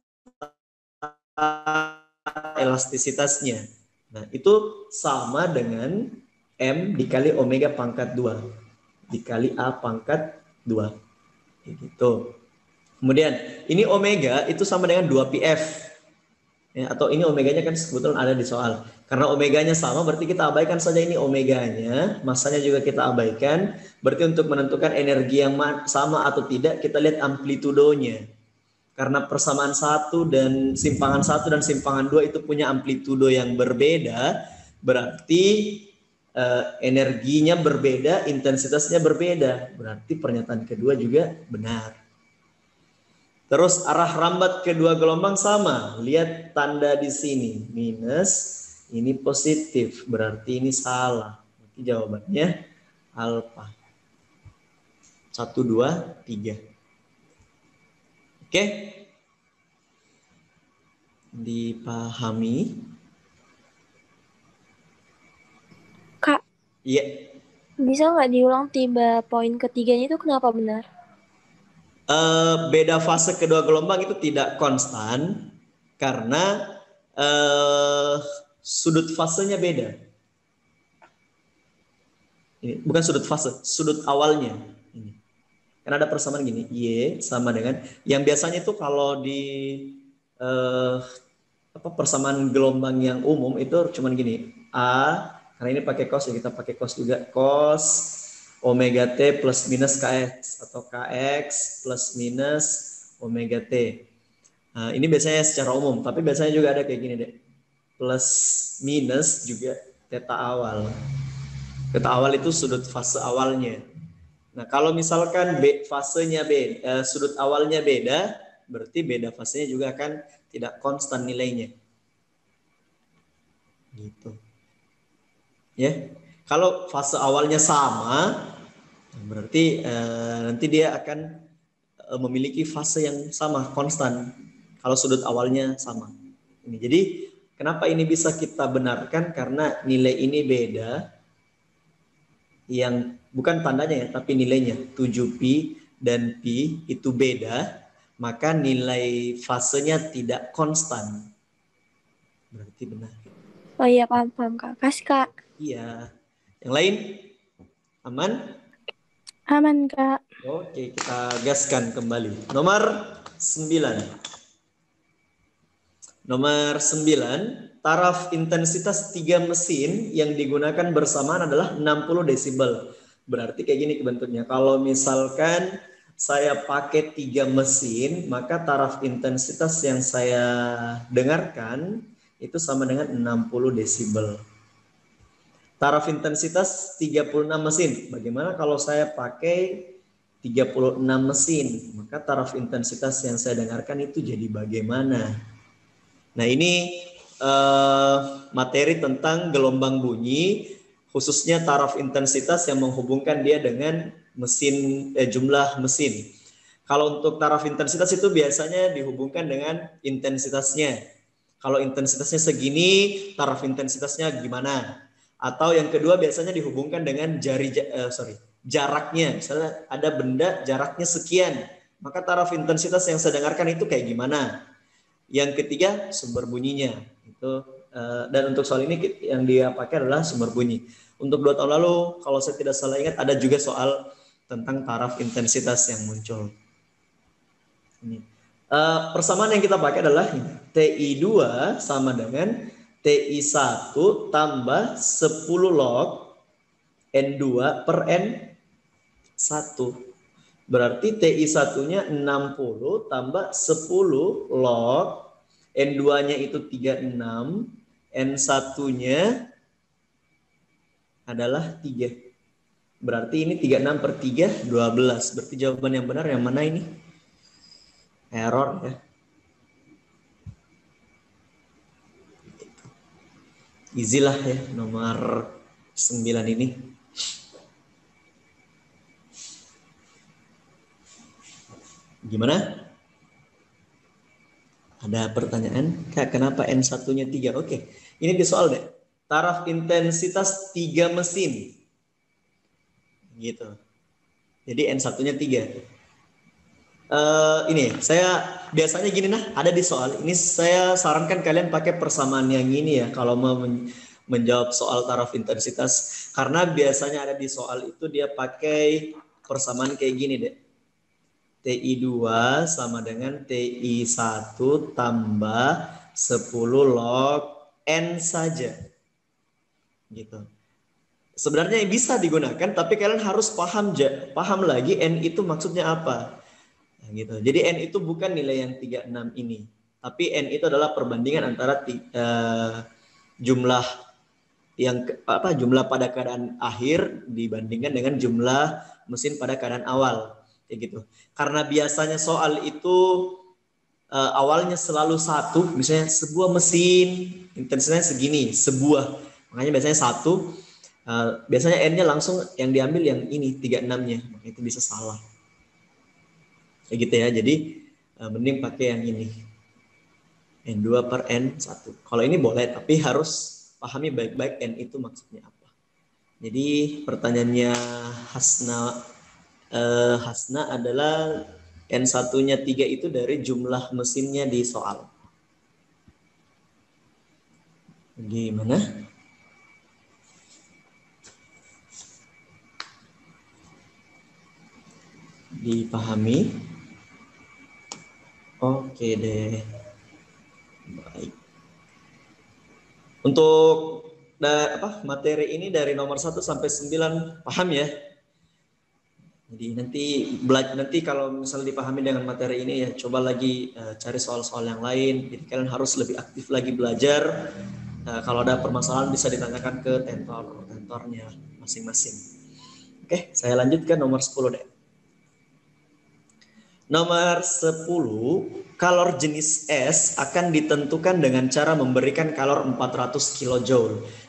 elastisitasnya. Nah, itu sama dengan M dikali omega pangkat 2. Dikali A pangkat 2. Gitu. Kemudian ini omega itu sama dengan 2πf. Ya, atau ini omeganya kan sebetulnya ada di soal. Karena omeganya sama berarti kita abaikan saja ini omeganya. Masanya juga kita abaikan. Berarti untuk menentukan energi yang sama atau tidak kita lihat amplitudonya. Karena persamaan 1 dan simpangan 1 dan simpangan 2 itu punya amplitudo yang berbeda. Berarti energinya berbeda, intensitasnya berbeda. Berarti pernyataan kedua juga benar. Terus arah rambat kedua gelombang sama. Lihat tanda di sini. Minus, ini positif. Berarti ini salah. Berarti jawabannya alfa. 1, 2, 3. Oke? Dipahami? Kak, Iya. bisa nggak diulang tiba poin ketiganya itu kenapa benar? Beda fase kedua gelombang itu tidak konstan karena sudut fasenya beda. Ini bukan sudut fase, sudut awalnya. Ini. Karena ada persamaan gini, Y sama dengan yang biasanya itu kalau di persamaan gelombang yang umum itu cuman gini, A karena ini pakai cos ya kita pakai cos juga, cos omega T plus minus KX atau KX plus minus omega T. Nah, ini biasanya secara umum, tapi biasanya juga ada kayak gini deh. Plus minus juga theta awal. Theta awal itu sudut fase awalnya. Nah, kalau misalkan fasenya beda, sudut awalnya beda, berarti beda fasenya juga akan tidak konstan nilainya. Gitu. Ya. Kalau fase awalnya sama, berarti nanti dia akan memiliki fase yang sama, konstan. Kalau sudut awalnya sama. Ini. Jadi kenapa ini bisa kita benarkan? Karena nilai ini beda. Yang bukan tandanya ya, tapi nilainya 7pi dan pi itu beda. Maka nilai fasenya tidak konstan. Berarti benar. Oh iya, paham Kak. Kasih Kak. Iya. Yang lain? Aman? Aman Kak. Oke, kita gaskan kembali. Nomor 9. Nomor 9, taraf intensitas 3 mesin yang digunakan bersamaan adalah 60 desibel. Berarti kayak gini bentuknya. Kalau misalkan saya pakai 3 mesin, maka taraf intensitas yang saya dengarkan itu sama dengan 60 desibel. Taraf intensitas 36 mesin. Bagaimana kalau saya pakai 36 mesin? Maka taraf intensitas yang saya dengarkan itu jadi bagaimana? Nah, ini materi tentang gelombang bunyi, khususnya taraf intensitas yang menghubungkan dia dengan mesin jumlah mesin. Kalau untuk taraf intensitas itu biasanya dihubungkan dengan intensitasnya. Kalau intensitasnya segini, taraf intensitasnya gimana? Atau yang kedua biasanya dihubungkan dengan jaraknya. Misalnya ada benda jaraknya sekian, maka taraf intensitas yang saya dengarkan itu kayak gimana? Yang ketiga sumber bunyinya itu, dan untuk soal ini yang dia pakai adalah sumber bunyi. Untuk 2 tahun lalu kalau saya tidak salah ingat ada juga soal tentang taraf intensitas yang muncul. Ini. Persamaan yang kita pakai adalah TI2 sama dengan TI1 tambah 10 log N2 per N1. Berarti TI1-nya 60 tambah 10 log. N2-nya itu 36. N1-nya adalah 3. Berarti ini 36 per 3, 12. Berarti jawaban yang benar yang mana ini? Error ya. Easy lah ya nomor 9 ini. Gimana? Ada pertanyaan? Kak, kenapa N1-nya 3? Oke, ini di soal deh. Taraf intensitas 3 mesin. Gitu. Jadi N1-nya 3. Ini, saya biasanya gini ada di soal. Ini saya sarankan kalian pakai persamaan yang ini ya. Kalau mau menjawab soal taraf intensitas. Karena biasanya ada di soal itu dia pakai persamaan kayak gini deh. TI2 sama dengan TI1 tambah 10 log N saja. Gitu. Sebenarnya bisa digunakan, tapi kalian harus paham lagi N itu maksudnya apa. Nah, gitu. Jadi N itu bukan nilai yang 36 ini. Tapi N itu adalah perbandingan antara jumlah pada keadaan akhir dibandingkan dengan jumlah mesin pada keadaan awal. Kayak gitu. Karena biasanya soal itu awalnya selalu 1, misalnya sebuah mesin intensitasnya segini, sebuah. Makanya biasanya 1. Biasanya N-nya langsung yang diambil yang ini 36-nya, maka itu bisa salah. Kayak gitu ya. Jadi mending pakai yang ini. N2 per N1. Kalau ini boleh, tapi harus pahami baik-baik N itu maksudnya apa. Jadi pertanyaannya Hasna adalah N1-nya 3 itu dari jumlah mesinnya di soal. Gimana? Dipahami? Oke deh. Baik. Untuk materi ini dari nomor 1 sampai 9 paham ya? Jadi nanti kalau misalnya dipahami dengan materi ini ya coba lagi cari soal-soal yang lain. Jadi kalian harus lebih aktif lagi belajar. Kalau ada permasalahan bisa ditanyakan ke tentornya masing-masing. Oke, saya lanjut ke nomor 10 deh. Nomor 10, kalor jenis S akan ditentukan dengan cara memberikan kalor 400 kJ.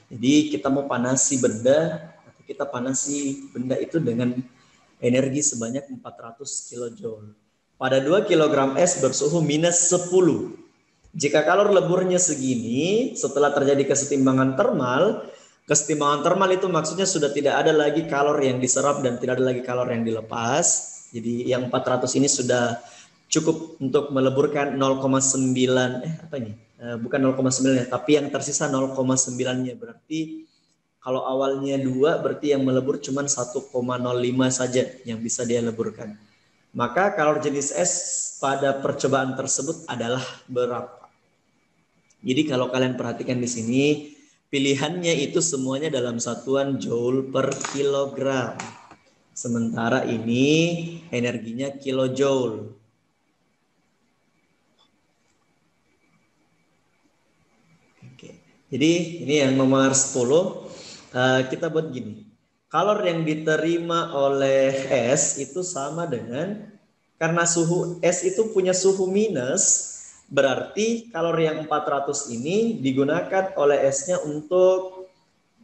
Jadi kita mau panasi benda, kita panasi benda itu dengan energi sebanyak 400 kJ. Pada 2 kg es bersuhu minus 10. Jika kalor leburnya segini, setelah terjadi kesetimbangan termal itu maksudnya sudah tidak ada lagi kalor yang diserap dan tidak ada lagi kalor yang dilepas. Jadi yang 400 ini sudah cukup untuk meleburkan 0,9 bukan 0,9 ya, tapi yang tersisa 0,9-nya. Berarti kalau awalnya 2 berarti yang melebur cuma 1,05 saja yang bisa dia leburkan. Maka kalor jenis S pada percobaan tersebut adalah berapa? Jadi kalau kalian perhatikan di sini pilihannya itu semuanya dalam satuan joule per kilogram. Sementara ini energinya kilojoule. Oke. Jadi ini yang nomor 10. Kita buat gini. Kalor yang diterima oleh S itu sama dengan, karena suhu S itu punya suhu minus, berarti kalor yang 400 ini digunakan oleh S-nya untuk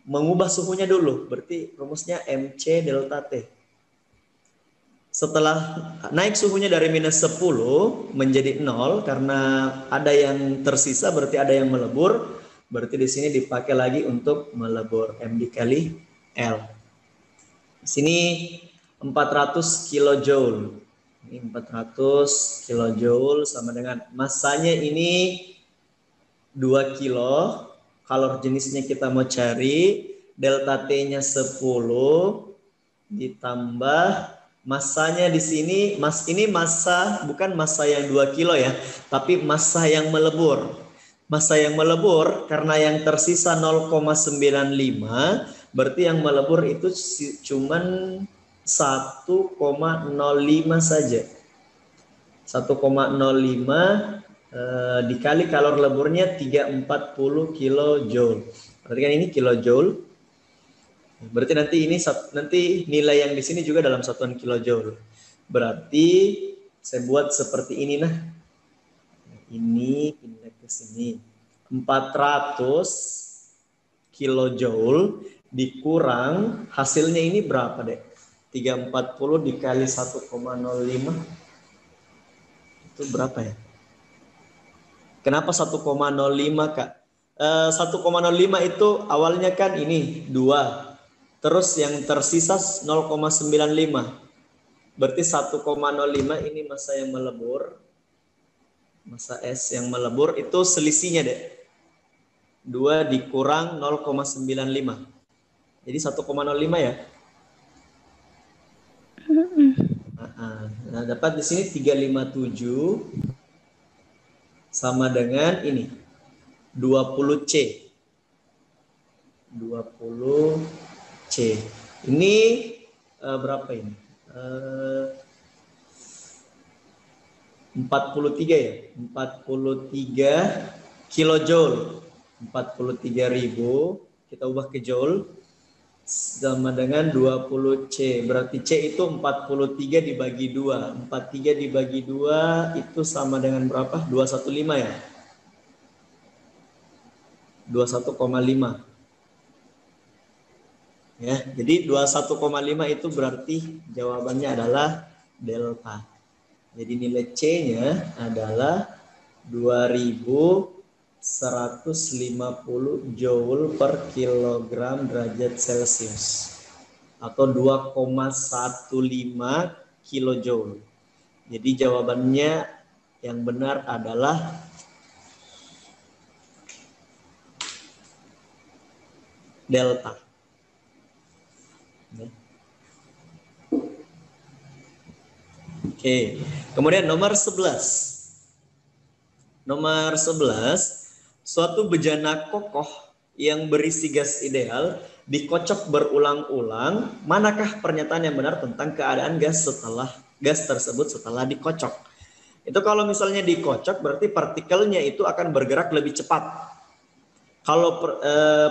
mengubah suhunya dulu. Berarti rumusnya MC delta T. Setelah naik suhunya dari minus 10 menjadi 0 karena ada yang tersisa berarti ada yang melebur. Berarti di sini dipakai lagi untuk melebur M dikali L. Di sini 400 kilojoule. Ini 400 kilojoule sama dengan masanya ini 2 kilo. Kalor jenisnya kita mau cari, delta T-nya 10 ditambah masanya di sini, ini massa bukan massa yang 2 kilo ya, tapi massa yang melebur. Massa yang melebur karena yang tersisa 0,95, berarti yang melebur itu cuman 1,05 saja. 1,05 dikali kalor leburnya 340 kilojoule. Berarti kan ini kilojoule. Berarti nanti nilai yang di sini juga dalam satuan kilojoule. Berarti saya buat seperti ini nah. Ini pindah ke sini. 400 kilojoule dikurang hasilnya ini berapa deh? 340 dikali 1,05 itu berapa ya? Kenapa 1,05 Kak? 1,05 itu awalnya kan ini 2. Terus yang tersisa 0,95. Berarti 1,05 ini massa yang melebur. Massa S yang melebur itu selisihnya deh. 2 dikurang 0,95. Jadi 1,05 ya. Nah, dapat di sini 357 sama dengan ini 20C. 20C. Ini berapa ini? 43 ya? 43 kilojoule. 43.000 kita ubah ke joule sama dengan 20C. Berarti C itu 43 dibagi 2. 43 dibagi 2 itu sama dengan berapa? 215 ya? 21,5. Ya, jadi 21,5 itu berarti jawabannya adalah delta. Jadi nilai C-nya adalah 2150 joule per kilogram derajat Celcius atau 2,15 kilojoule. Jadi jawabannya yang benar adalah delta. Oke, kemudian nomor 11. Nomor 11, suatu bejana kokoh yang berisi gas ideal dikocok berulang-ulang. Manakah pernyataan yang benar tentang keadaan gas tersebut setelah dikocok? Itu kalau misalnya dikocok berarti partikelnya itu akan bergerak lebih cepat. Kalau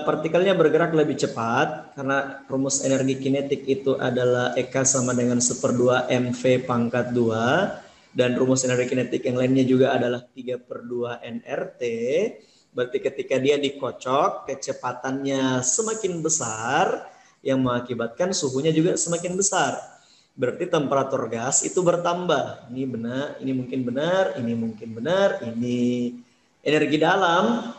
partikelnya bergerak lebih cepat, karena rumus energi kinetik itu adalah EK sama dengan 1/2 MV pangkat 2, dan rumus energi kinetik yang lainnya juga adalah 3/2 nRT, berarti ketika dia dikocok, kecepatannya semakin besar, yang mengakibatkan suhunya juga semakin besar. Berarti temperatur gas itu bertambah. Ini benar, ini mungkin benar, ini mungkin benar, ini energi dalam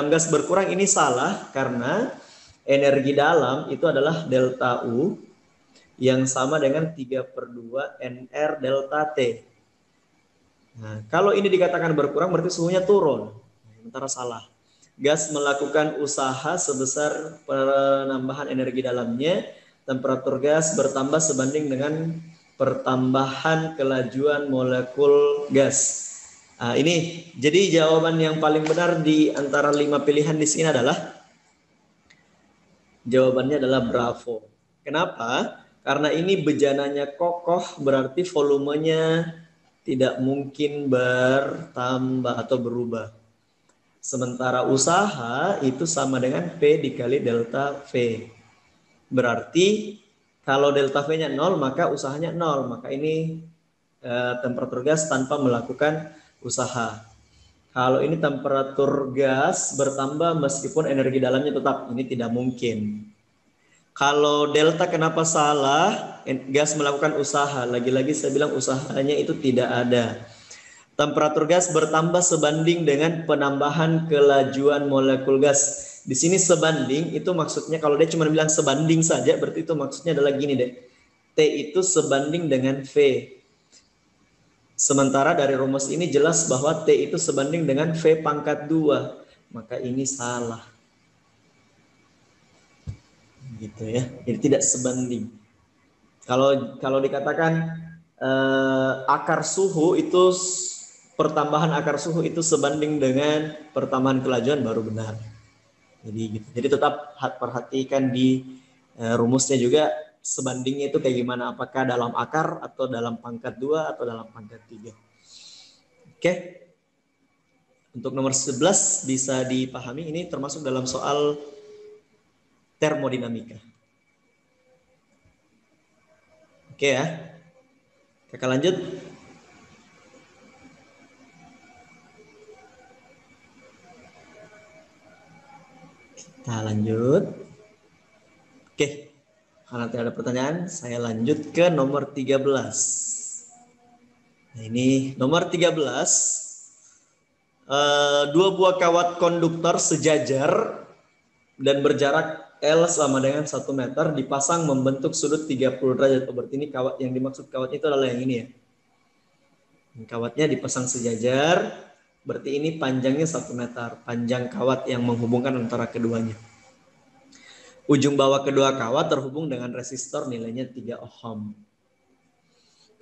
gas berkurang, ini salah karena energi dalam itu adalah delta U yang sama dengan 3/2 NR delta T. Nah, kalau ini dikatakan berkurang berarti suhunya turun. Sementara salah. Gas melakukan usaha sebesar penambahan energi dalamnya, temperatur gas bertambah sebanding dengan pertambahan kelajuan molekul gas. Nah, ini jadi jawaban yang paling benar di antara 5 pilihan di sini adalah jawabannya adalah bravo. Kenapa? Karena ini bejananya kokoh, berarti volumenya tidak mungkin bertambah atau berubah. Sementara usaha itu sama dengan P dikali delta V. Berarti kalau delta V-nya 0 maka usahanya 0. Maka ini temperatur gas tanpa melakukan usaha. Kalau ini temperatur gas bertambah meskipun energi dalamnya tetap, ini tidak mungkin. Kalau delta kenapa salah? Gas melakukan usaha. Lagi-lagi saya bilang usahanya itu tidak ada. Temperatur gas bertambah sebanding dengan penambahan kelajuan molekul gas. Di sini sebanding itu maksudnya kalau dia cuma bilang sebanding saja berarti itu maksudnya adalah gini deh. T itu sebanding dengan V. Sementara dari rumus ini jelas bahwa T itu sebanding dengan V pangkat 2. Maka ini salah. Gitu ya. Jadi tidak sebanding. Kalau dikatakan akar suhu itu, pertambahan akar suhu itu sebanding dengan pertambahan kelajuan baru benar. Jadi gitu. Jadi tetap perhatikan di rumusnya juga sebandingnya itu kayak gimana, apakah dalam akar atau dalam pangkat 2 atau dalam pangkat 3. Oke. Untuk nomor 11 bisa dipahami, ini termasuk dalam soal termodinamika. Oke ya. Kakak lanjut. Kita lanjut. Oke. Karena tidak ada pertanyaan, saya lanjut ke nomor 13. Nah, ini nomor 13. Dua buah kawat konduktor sejajar dan berjarak L sama dengan 1 meter dipasang membentuk sudut 30 derajat. Berarti ini kawat yang dimaksud kawat itu adalah yang ini ya. Kawatnya dipasang sejajar, berarti ini panjangnya 1 meter. Panjang kawat yang menghubungkan antara keduanya. Ujung bawah kedua kawat terhubung dengan resistor nilainya 3 ohm.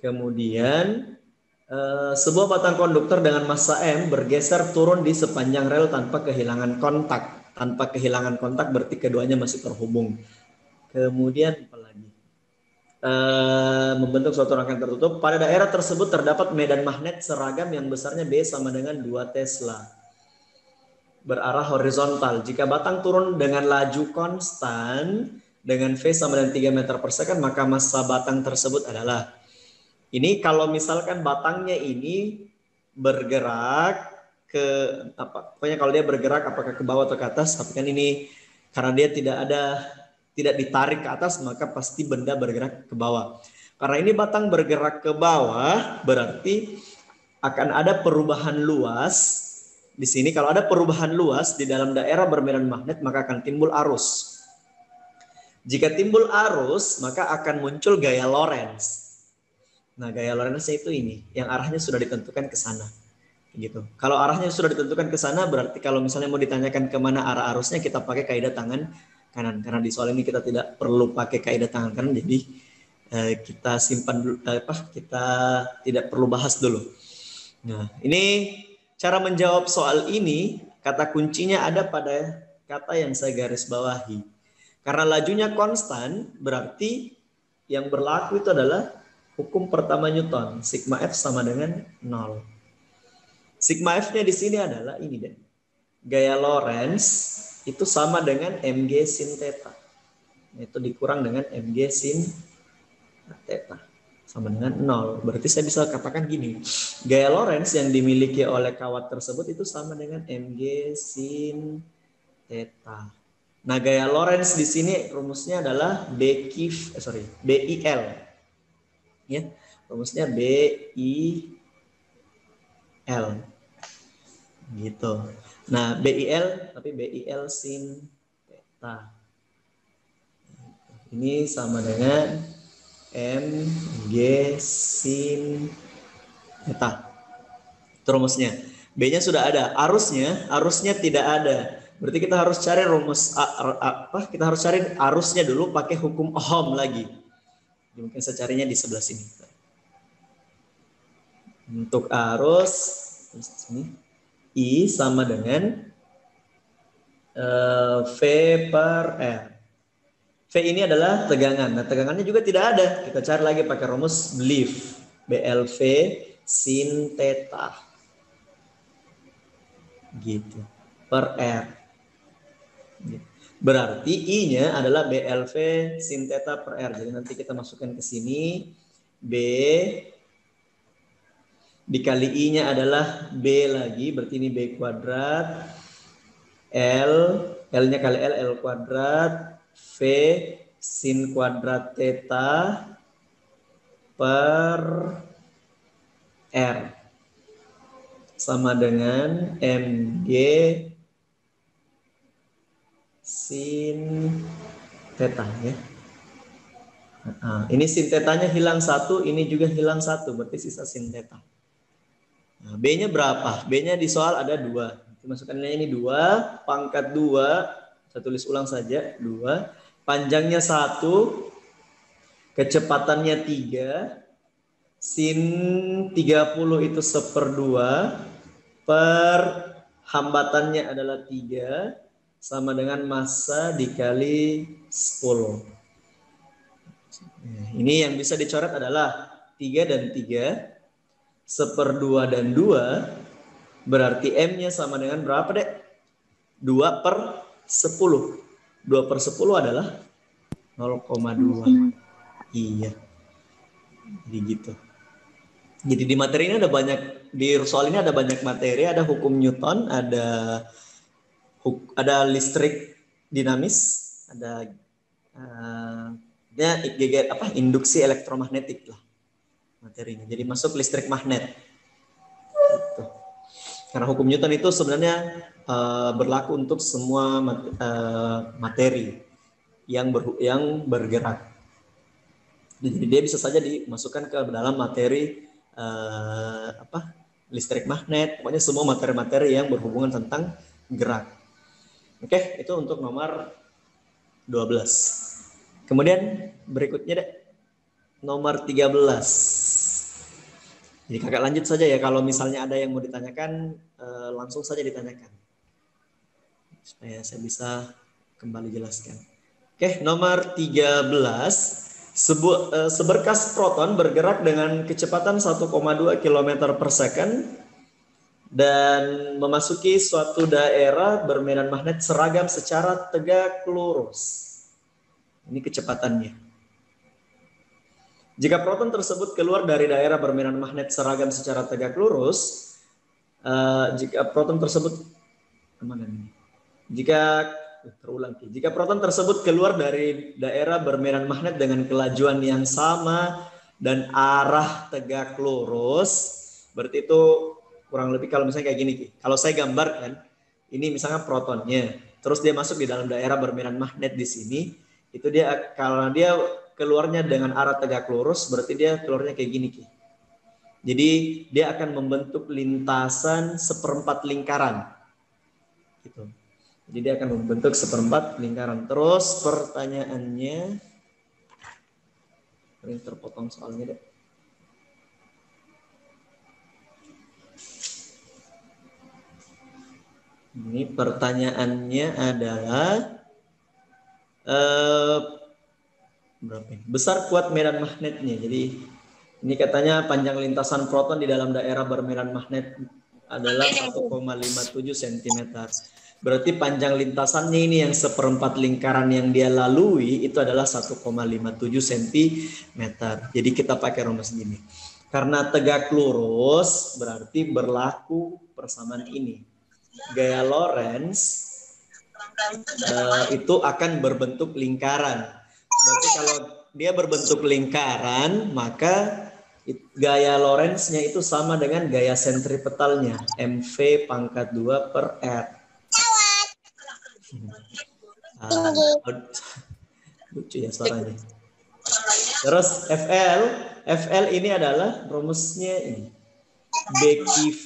Kemudian sebuah batang konduktor dengan massa M bergeser turun di sepanjang rel tanpa kehilangan kontak. Tanpa kehilangan kontak berarti keduanya masih terhubung. Kemudian apa lagi? Membentuk suatu rangkaian tertutup. Pada daerah tersebut terdapat medan magnet seragam yang besarnya B sama dengan 2 Tesla. Berarah horizontal. Jika batang turun dengan laju konstan dengan V sama dengan 3 meter per second, maka massa batang tersebut adalah, ini kalau misalkan batangnya ini bergerak ke pokoknya kalau dia bergerak apakah ke bawah atau ke atas, tapi kan ini karena dia tidak ada tidak ditarik ke atas, maka pasti benda bergerak ke bawah. Karena ini batang bergerak ke bawah, berarti akan ada perubahan luas. Di sini kalau ada perubahan luas di dalam daerah bermedan magnet, maka akan timbul arus. Jika timbul arus, maka akan muncul gaya Lorentz. Nah, gaya Lorentz itu ini, yang arahnya sudah ditentukan ke sana. Gitu. Kalau arahnya sudah ditentukan ke sana, berarti kalau misalnya mau ditanyakan kemana arah arusnya, kita pakai kaidah tangan kanan. Karena di soal ini kita tidak perlu pakai kaidah tangan kanan, jadi kita simpan dulu, kita tidak perlu bahas dulu. Nah, ini cara menjawab soal ini, kata kuncinya ada pada kata yang saya garis bawahi. Karena lajunya konstan, berarti yang berlaku itu adalah hukum pertama Newton, sigma F sama dengan 0. Sigma F-nya di sini adalah ini deh. Gaya Lorentz itu sama dengan mg sin theta. Itu dikurang dengan mg sin theta sama dengan 0. Berarti saya bisa katakan gini. Gaya Lorentz yang dimiliki oleh kawat tersebut itu sama dengan mg sin theta. Nah, gaya Lorentz di sini rumusnya adalah BIL. Ya. Rumusnya BIL. Gitu. Nah, BIL tapi BIL sin theta. Ini sama dengan mg sin theta. Itu rumusnya. B-nya sudah ada. Arusnya tidak ada. Berarti kita harus cari rumus kita harus cari arusnya dulu pakai hukum Ohm lagi. Mungkin saya carinya di sebelah sini. Untuk arus ini I sama dengan V per R. V ini adalah tegangan. Nah, tegangannya juga tidak ada. Kita cari lagi pakai rumus BLV. BLV sin theta. Gitu. Per R. Berarti I-nya adalah BLV sin theta per R. Jadi nanti kita masukkan ke sini. B dikali I-nya adalah B lagi. Berarti ini B kuadrat. L-nya kali L kuadrat. V sin kuadrat theta per R. Sama dengan MG sin theta ya. Nah, ini sin tetanya hilang satu, ini juga hilang satu, berarti sisa sin theta. Nah, B-nya berapa? B-nya di soal ada 2. Masukkannya ini 2, pangkat 2, saya tulis ulang saja, 2, panjangnya 1, kecepatannya 3, sin 30 itu 1/2, per hambatannya adalah 3, sama dengan massa dikali 10. Nah, ini yang bisa dicoret adalah 3 dan 3, 1/2 dan 2, berarti M-nya sama dengan berapa, Dek? 2/10. 2/10 adalah 0,2. Iya. Jadi gitu. Jadi di materi ini ada banyak, di soal ini ada banyak materi, ada hukum Newton, ada listrik dinamis, ada induksi elektromagnetik lah materinya. Jadi masuk listrik magnet. Gitu. Karena hukum Newton itu sebenarnya berlaku untuk semua materi yang bergerak. Jadi dia bisa saja dimasukkan ke dalam materi listrik magnet, pokoknya semua materi-materi yang berhubungan tentang gerak. Oke, itu untuk nomor 12. Kemudian berikutnya deh, nomor 13. Jadi kakak lanjut saja ya, kalau misalnya ada yang mau ditanyakan, langsung saja ditanyakan. Supaya saya bisa kembali jelaskan. Oke, nomor 13. Seberkas proton bergerak dengan kecepatan 1,2 km per second dan memasuki suatu daerah bermedan magnet seragam secara tegak lurus. Ini kecepatannya. Jika proton tersebut keluar dari daerah bermedan magnet seragam secara tegak jika terulang. Jika proton tersebut keluar dari daerah bermedan magnet dengan kelajuan yang sama dan arah tegak lurus, berarti itu kurang lebih kalau misalnya kayak gini. Kalau saya gambarkan, ini misalnya protonnya, terus dia masuk di dalam daerah bermedan magnet di sini, itu dia kalau dia keluarnya dengan arah tegak lurus, berarti dia keluarnya kayak gini. Jadi dia akan membentuk lintasan seperempat lingkaran. Gitu. Jadi dia akan membentuk seperempat lingkaran. Terus pertanyaannya, ini terpotong soalnya deh. Ini pertanyaannya adalah berapa ini? Besar kuat medan magnetnya. Jadi ini katanya panjang lintasan proton di dalam daerah bermedan magnet adalah 1,57 cm. Berarti panjang lintasannya ini yang seperempat lingkaran yang dia lalui itu adalah 1,57 cm. Jadi kita pakai rumus gini. Karena tegak lurus berarti berlaku persamaan ini. Gaya Lorentz itu akan berbentuk lingkaran. Berarti kalau dia berbentuk lingkaran, maka gaya Lorentz-nya itu sama dengan gaya sentripetalnya, mv pangkat 2 per r. Lucu ya suaranya. Terus FL ini adalah rumusnya ini. BQV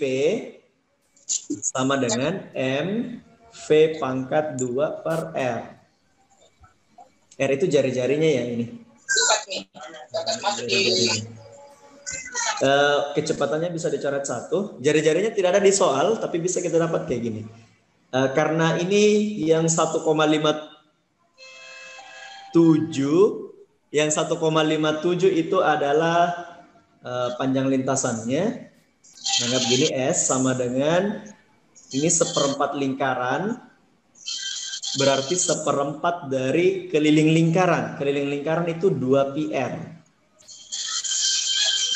sama dengan mv pangkat 2 per r. R itu jari-jarinya ya ini. Kecepatannya bisa dicoret 1. Jari-jarinya tidak ada di soal, tapi bisa kita dapat kayak gini. Karena ini yang 1,57, yang 1,57 itu adalah panjang lintasannya. Anggap gini S sama dengan ini seperempat lingkaran. Berarti seperempat dari keliling lingkaran. Keliling lingkaran itu 2 PR.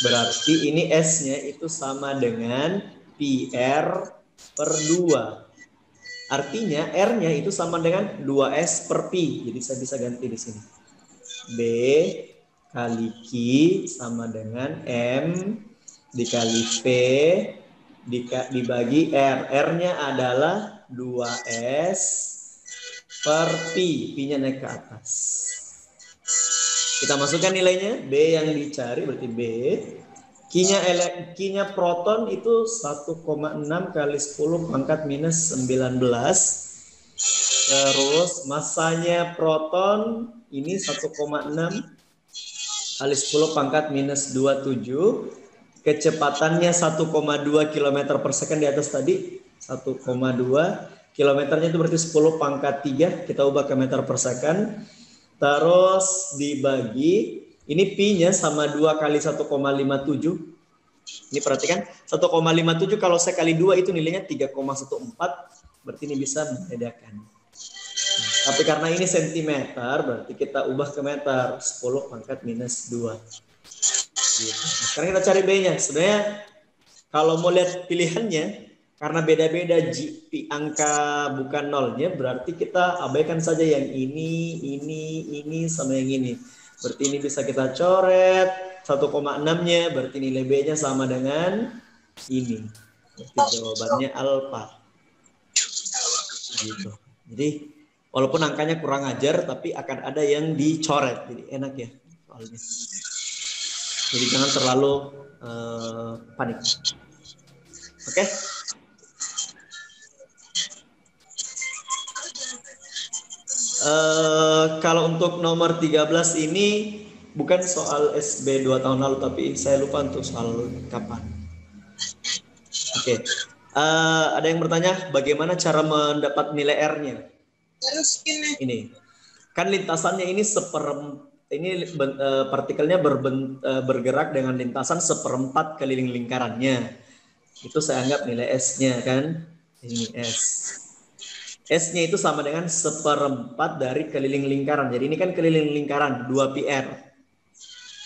Berarti ini S-nya itu sama dengan PR per 2. Artinya R-nya itu sama dengan 2S per Pi. Jadi saya bisa ganti di sini. B kali Q sama dengan M dikali V dibagi R. R-nya adalah 2S per Pi. Pi-nya naik ke atas. Kita masukkan nilainya. B yang dicari berarti B. Q-nya proton itu 1,6 kali 10 pangkat minus 19. Terus masanya proton ini 1,6 kali 10 pangkat minus 27. Kecepatannya 1,2 km per second di atas tadi. 1,2 kilometernya itu berarti 10 pangkat 3. Kita ubah ke meter per second. Terus dibagi. Ini Pi-nya sama 2 kali 1,57. Ini perhatikan. 1,57 kalau saya kali 2 itu nilainya 3,14. Berarti ini bisa membedakan. Tapi karena ini sentimeter, berarti kita ubah ke meter. 10 pangkat minus 2. Gitu. Nah, sekarang kita cari B-nya. Sebenarnya kalau mau lihat pilihannya, karena beda-beda angka bukan nolnya, berarti kita abaikan saja yang ini, sama yang ini. Berarti ini bisa kita coret. 1,6-nya, berarti nilai B-nya sama dengan ini. Berarti jawabannya alfa. Gitu. Jadi, walaupun angkanya kurang ajar, tapi akan ada yang dicoret. Jadi enak ya soalnya. Jadi jangan terlalu panik. Oke? Kalau untuk nomor 13 ini bukan soal SB 2 tahun lalu, tapi saya lupa untuk soal kapan. Oke. Ada yang bertanya bagaimana cara mendapat nilai R-nya? Ini. Kan lintasannya ini partikelnya bergerak dengan lintasan seperempat keliling lingkarannya. Itu saya anggap nilai S-nya kan. Ini S. S-nya itu sama dengan seperempat dari keliling lingkaran. Jadi ini kan keliling lingkaran 2 PR.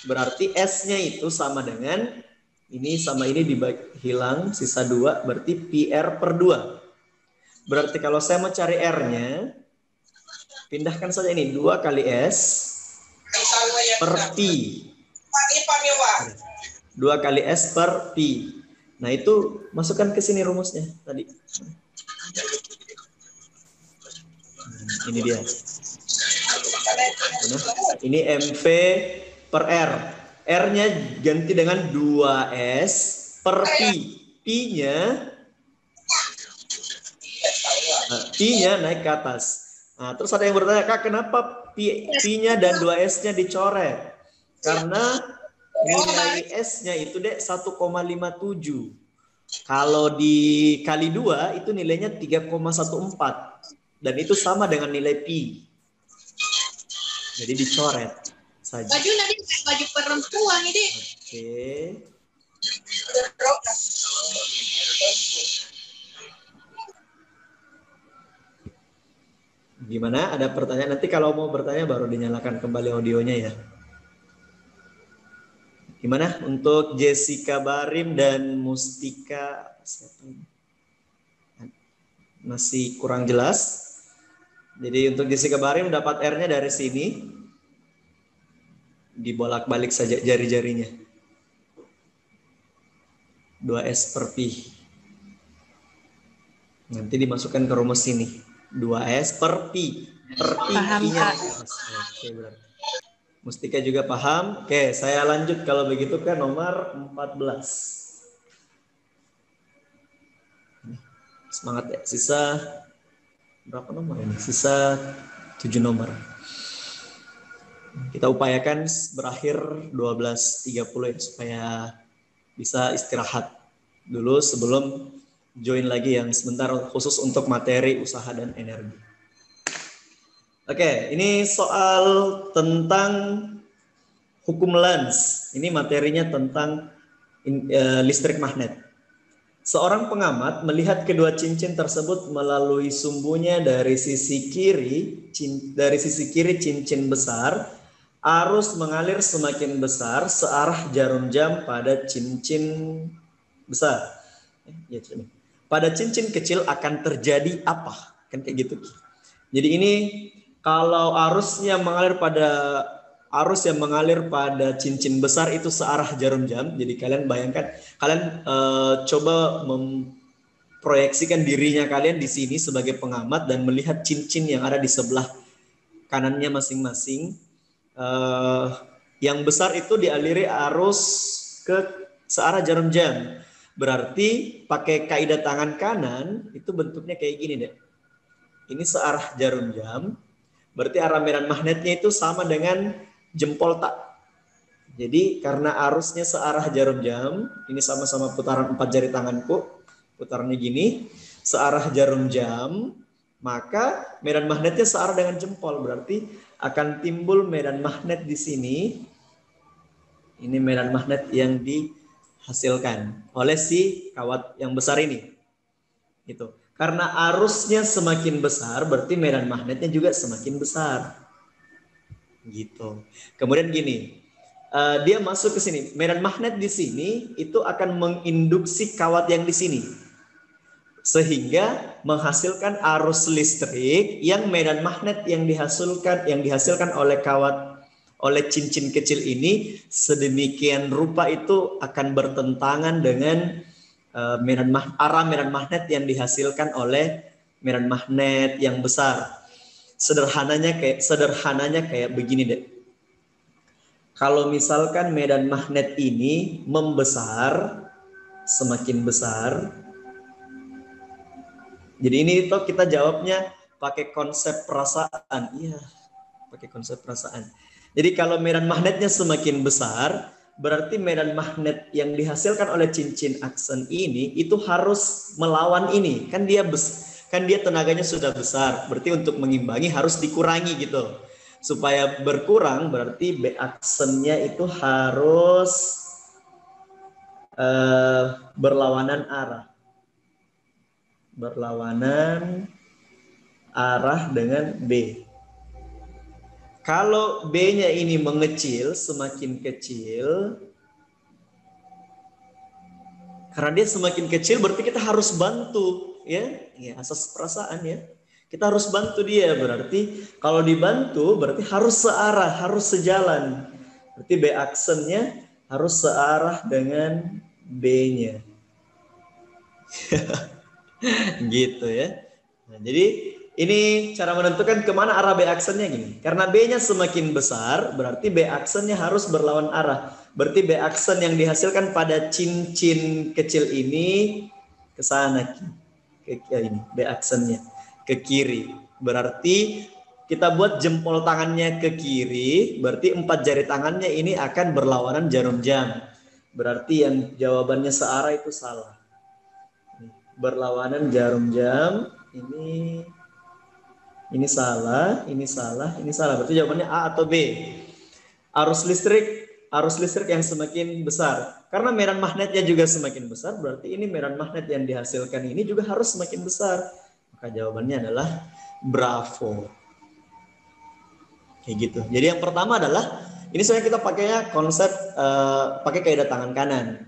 Berarti S-nya itu sama dengan ini sama ini hilang sisa 2 berarti PR per 2. Berarti kalau saya mau cari R-nya, Pindahkan saja ini 2 kali S per pi. 2 kali S per pi. Nah itu masukkan ke sini rumusnya tadi. Ini dia. Ini MV per R. R-nya ganti dengan 2S per pi. Pi-nya naik ke atas. Nah, terus ada yang bertanya, Kak, kenapa pi-nya dan 2S-nya dicoret? Karena nilai S-nya itu dek 1,57. Kalau dikali 2 itu nilainya 3,14. Dan itu sama dengan nilai pi. Jadi dicoret saja. Baju nanti baju perempuan ini. Oke. Gimana? Ada pertanyaan? Nanti kalau mau bertanya baru dinyalakan kembali audionya ya. Gimana untuk Jessica Barim dan Mustika? Masih kurang jelas. Jadi untuk Jessica Barim dapat R-nya dari sini. Dibolak-balik saja jari-jarinya. 2S per pi. Nanti dimasukkan ke rumus sini. 2S per pi. Per pi. Paham, Kak. Oke, berarti. Mustika juga paham. Oke, saya lanjut kalau begitu ke nomor 14. Semangat ya. Sisa berapa nomor ini? Sisa 7 nomor. Kita upayakan berakhir 12.30 ya, supaya bisa istirahat dulu sebelum join lagi yang sebentar khusus untuk materi usaha dan energi. Oke, ini soal tentang hukum Lenz. Ini materinya tentang listrik magnet. Seorang pengamat melihat kedua cincin tersebut melalui sumbunya dari sisi kiri cincin besar, arus mengalir semakin besar searah jarum jam pada cincin besar. Pada cincin kecil akan terjadi apa? Kan kayak gitu. Jadi ini kalau arus yang mengalir pada cincin besar itu searah jarum jam. Jadi kalian bayangkan, kalian coba memproyeksikan dirinya kalian di sini sebagai pengamat dan melihat cincin yang ada di sebelah kanannya masing-masing. Yang besar itu dialiri arus ke searah jarum jam. Berarti pakai kaidah tangan kanan itu bentuknya kayak gini deh. Ini searah jarum jam. Berarti arah medan magnetnya itu sama dengan jempol tak. Jadi karena arusnya searah jarum jam, ini sama-sama putaran 4 jari tanganku, putarannya gini, searah jarum jam, maka medan magnetnya searah dengan jempol. Berarti akan timbul medan magnet di sini. Ini medan magnet yang dihasilkan oleh si kawat yang besar ini. Gitu. Karena arusnya semakin besar, berarti medan magnetnya juga semakin besar. Gitu. Kemudian gini, dia masuk ke sini. Medan magnet di sini itu akan menginduksi kawat yang di sini, sehingga menghasilkan arus listrik yang medan magnet yang dihasilkan oleh cincin kecil ini sedemikian rupa itu akan bertentangan dengan arah medan magnet yang dihasilkan oleh medan magnet yang besar. Sederhananya kayak begini deh. Kalau misalkan medan magnet ini membesar, semakin besar. Jadi ini tuh kita jawabnya pakai konsep perasaan. Iya, pakai konsep perasaan. Jadi kalau medan magnetnya semakin besar, berarti medan magnet yang dihasilkan oleh cincin aksen ini itu harus melawan ini. Kan dia tenaganya sudah besar, berarti untuk mengimbangi harus dikurangi gitu. Supaya berkurang berarti B aksennya itu harus berlawanan arah. Berlawanan arah dengan B. Kalau B-nya ini mengecil, semakin kecil, karena dia semakin kecil berarti kita harus bantu. Ya, asas perasaan ya. Kita harus bantu dia, berarti kalau dibantu berarti harus searah, harus sejalan. Berarti B aksennya harus searah dengan B-nya. Gitu ya. Nah, jadi ini cara menentukan kemana arah B aksennya gini. Karena B-nya semakin besar, berarti B aksennya harus berlawan arah. Berarti B aksen yang dihasilkan pada cincin kecil ini ke sana, ke ini B aksennya ke kiri. Berarti kita buat jempol tangannya ke kiri, berarti 4 jari tangannya ini akan berlawanan jarum jam. Berarti yang jawabannya searah itu salah. Berlawanan jarum jam, ini salah, ini salah, ini salah. Berarti jawabannya A atau B. Arus listrik yang semakin besar. Karena medan magnetnya juga semakin besar, berarti ini medan magnet yang dihasilkan ini juga harus semakin besar. Maka jawabannya adalah bravo. Kayak gitu. Jadi yang pertama adalah, ini sebenarnya kita pakainya konsep pakai kaidah tangan kanan.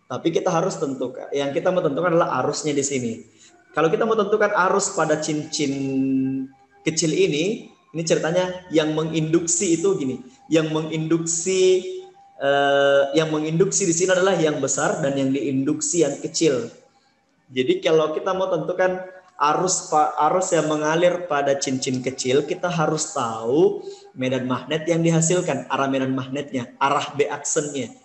Tapi kita harus tentukan, yang kita mau tentukan adalah arusnya di sini. Kalau kita mau tentukan arus pada cincin kecil ini ceritanya yang menginduksi itu gini. Yang menginduksi di sini adalah yang besar dan yang diinduksi yang kecil. Jadi kalau kita mau tentukan arus yang mengalir pada cincin kecil, kita harus tahu medan magnet yang dihasilkan, arah medan magnetnya, arah B aksennya.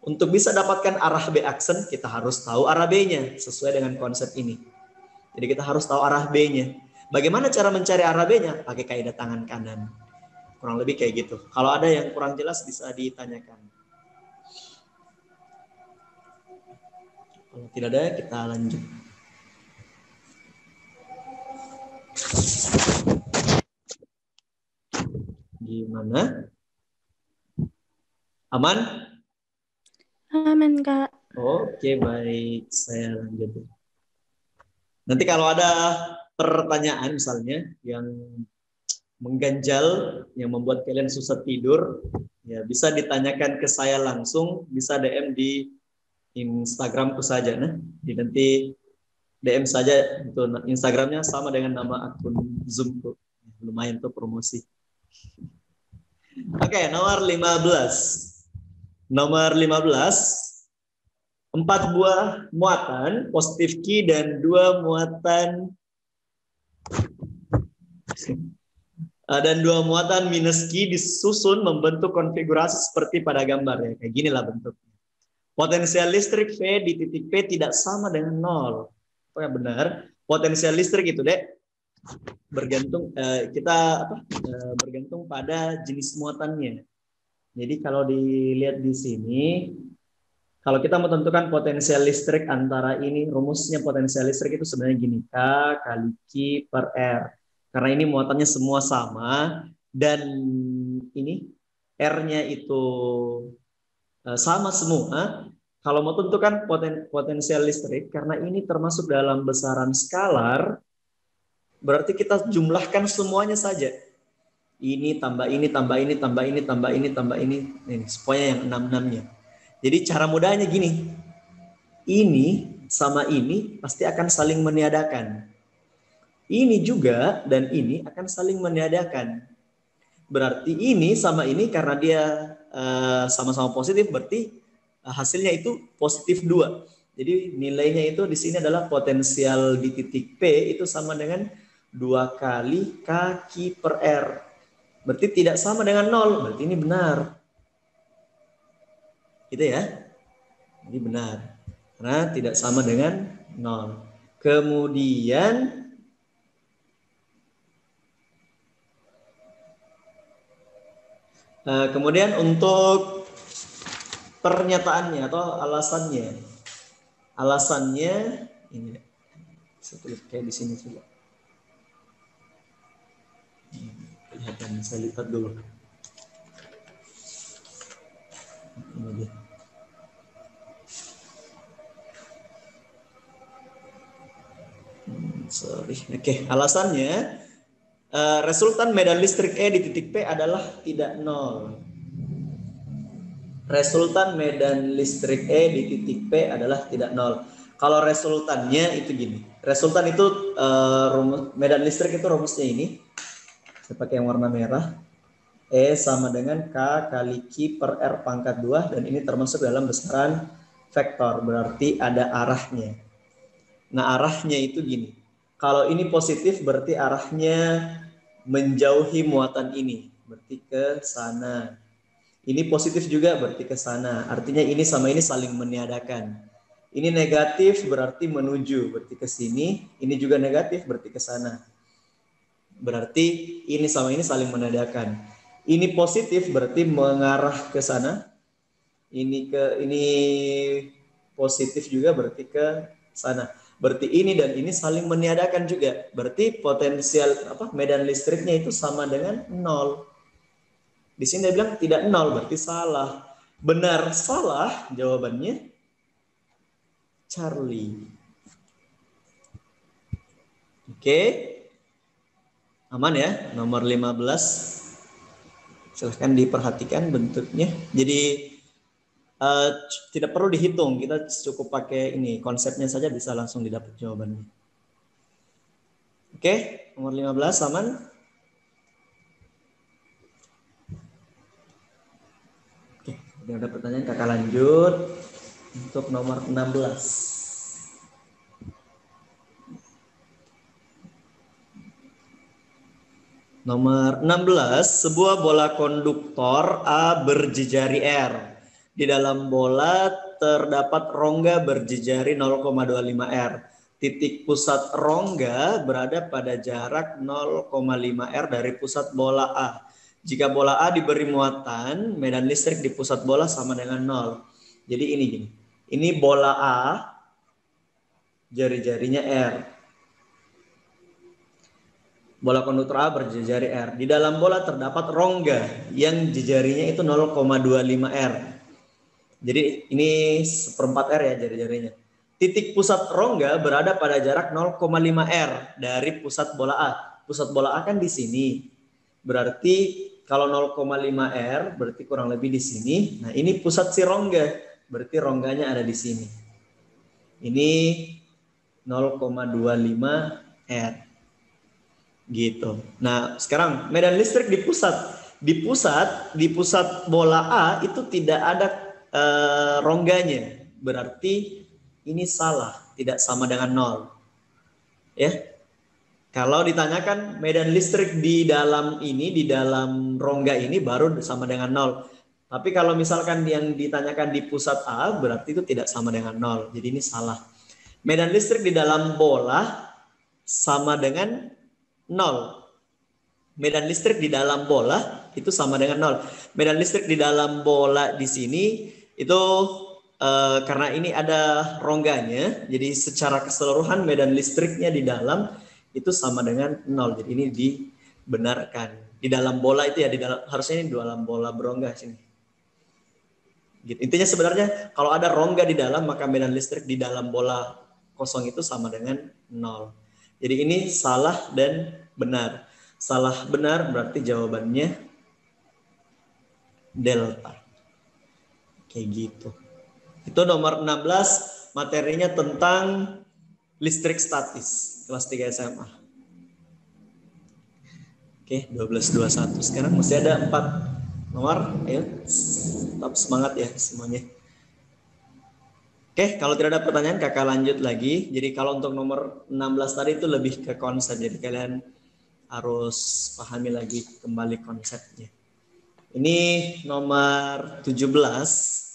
Untuk bisa dapatkan arah B aksen, kita harus tahu arah B-nya sesuai dengan konsep ini. Jadi kita harus tahu arah B-nya. Bagaimana cara mencari arah B-nya? Pakai kaidah tangan kanan. Kurang lebih kayak gitu. Kalau ada yang kurang jelas bisa ditanyakan. Kalau tidak ada, kita lanjut. Gimana? Aman? Aman, Kak. Oke, baik. Saya lanjut. Nanti kalau ada pertanyaan misalnya yang mengganjal, yang membuat kalian susah tidur, ya bisa ditanyakan ke saya langsung, bisa DM di Instagramku saja. Nah, nanti DM saja, itu Instagramnya sama dengan nama akun Zoomku. Lumayan tuh promosi. Oke, nomor 15. Nomor 15, 4 buah muatan positif Q dan 2 muatan minus Q disusun membentuk konfigurasi seperti pada gambar ya. Kayak ginilah bentuknya. Potensial listrik V di titik P tidak sama dengan 0. Oh ya benar. Potensial listrik itu Dek bergantung bergantung pada jenis muatannya. Jadi kalau dilihat di sini, kalau kita mau tentukan potensial listrik antara ini, rumusnya potensial listrik itu sebenarnya gini, K kali Q per R. Karena ini muatannya semua sama, dan ini R-nya itu sama semua. Kalau mau tentukan potensial listrik, karena ini termasuk dalam besaran skalar, berarti kita jumlahkan semuanya saja. Ini tambah ini, tambah ini, tambah ini, tambah ini, tambah ini. Ini semuanya yang 6-6-nya. Jadi cara mudahnya gini. Ini sama ini pasti akan saling meniadakan. Ini juga dan ini akan saling meniadakan. Berarti ini sama ini karena dia sama-sama positif, berarti hasilnya itu positif 2. Jadi nilainya itu di sini adalah potensial di titik P itu sama dengan 2 kali K Q per R. Berarti tidak sama dengan 0. Berarti ini benar. Gitu ya. Ini benar. Karena tidak sama dengan 0. Kemudian untuk pernyataannya atau alasannya. Alasannya ini. Saya tulis kayak di sini juga. Kelihatan, saya lihat dulu. Ini dia. Oke, alasannya resultan medan listrik E di titik P adalah tidak 0. Resultan medan listrik E di titik P adalah tidak 0. Kalau resultannya itu gini. Resultan itu medan listrik itu rumusnya ini. Saya pakai yang warna merah. E sama dengan K kali Q per R pangkat 2. Dan ini termasuk dalam besaran vektor. Berarti ada arahnya. Nah arahnya itu gini. Kalau ini positif berarti arahnya menjauhi muatan ini. Berarti ke sana. Ini positif juga berarti ke sana. Artinya ini sama ini saling meniadakan. Ini negatif berarti menuju, berarti ke sini. Ini juga negatif berarti ke sana. Berarti ini sama ini saling meniadakan. Ini positif berarti mengarah ke sana. Ini positif juga berarti ke sana. Berarti ini dan ini saling meniadakan juga. Berarti potensial medan listriknya itu sama dengan 0. Di sini dia bilang tidak 0, berarti salah. Benar salah jawabannya Charlie. Oke. Aman ya, nomor 15. Silahkan diperhatikan bentuknya. Jadi tidak perlu dihitung, kita cukup pakai ini konsepnya saja bisa langsung didapat jawabannya. Oke, nomor 15 aman. Oke, udah ada pertanyaan kakak lanjut untuk nomor 16. Nomor 16, sebuah bola konduktor A berjejari R. Di dalam bola terdapat rongga berjejari 0,25 R. Titik pusat rongga berada pada jarak 0,5 R dari pusat bola A. Jika bola A diberi muatan, medan listrik di pusat bola sama dengan 0. Jadi ini gini. Ini bola A, jari-jarinya R. Bola konduktor A berjejari R. Di dalam bola terdapat rongga yang jejarinya itu 0,25 R. Jadi ini 1/4 R ya jari-jarinya. Titik pusat rongga berada pada jarak 0,5 R dari pusat bola A. Pusat bola A kan di sini. Berarti kalau 0,5 R berarti kurang lebih di sini. Nah ini pusat si rongga. Berarti rongganya ada di sini. Ini 0,25 R. Gitu. Nah, sekarang medan listrik di pusat bola A itu tidak ada rongganya. Berarti ini salah, tidak sama dengan 0. Ya. Kalau ditanyakan medan listrik di dalam rongga ini baru sama dengan 0. Tapi kalau misalkan yang ditanyakan di pusat A berarti itu tidak sama dengan 0. Jadi ini salah. Medan listrik di dalam bola sama dengan 0. Medan listrik di dalam bola itu sama dengan 0. Medan listrik di dalam bola di sini itu karena ini ada rongganya, jadi secara keseluruhan medan listriknya di dalam itu sama dengan 0. Jadi ini dibenarkan. Di dalam bola itu ya harusnya ini di dalam bola berongga sini. Gitu. Intinya sebenarnya kalau ada rongga di dalam maka medan listrik di dalam bola kosong itu sama dengan 0. Jadi ini salah dan benar. Salah benar berarti jawabannya delta. Kayak gitu. Itu nomor 16 materinya tentang listrik statis kelas 3 SMA. Oke, 12-21. Sekarang masih ada 4 nomor. Ayo, tetap semangat ya semuanya. Oke, kalau tidak ada pertanyaan kakak lanjut lagi. Jadi kalau untuk nomor 16 tadi itu lebih ke konsep. Jadi kalian harus pahami lagi kembali konsepnya. Ini nomor 17.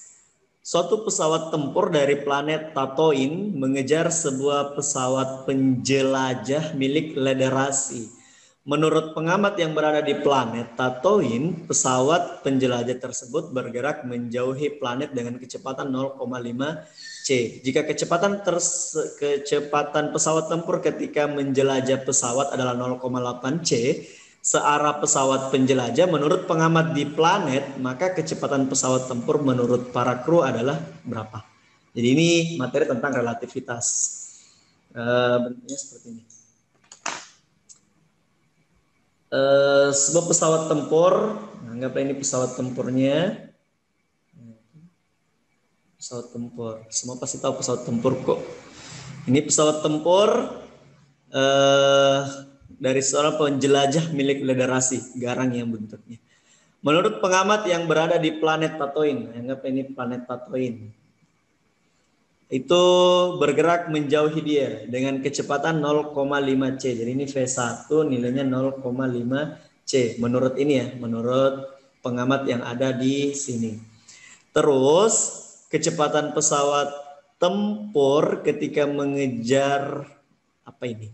Suatu pesawat tempur dari planet Tatooine mengejar sebuah pesawat penjelajah milik Federasi. Menurut pengamat yang berada di planet Tatooine, pesawat penjelajah tersebut bergerak menjauhi planet dengan kecepatan 0,5 C. Jika kecepatan pesawat tempur ketika menjelajah pesawat adalah 0,8 C, searah pesawat penjelajah menurut pengamat di planet, maka kecepatan pesawat tempur menurut para kru adalah berapa? Jadi ini materi tentang relativitas. Bentuknya seperti ini. Sebuah pesawat tempur, anggaplah ini pesawat tempurnya. Pesawat tempur, semua pasti tahu pesawat tempur kok. Ini pesawat tempur dari seorang penjelajah milik Federasi, garang yang bentuknya. Menurut pengamat yang berada di planet Tatooine, anggap ini planet Tatooine, itu bergerak menjauhi dia dengan kecepatan 0,5 C. Jadi ini V1 nilainya 0,5 C. Menurut ini ya, menurut pengamat yang ada di sini. Terus kecepatan pesawat tempur ketika mengejar apa ini?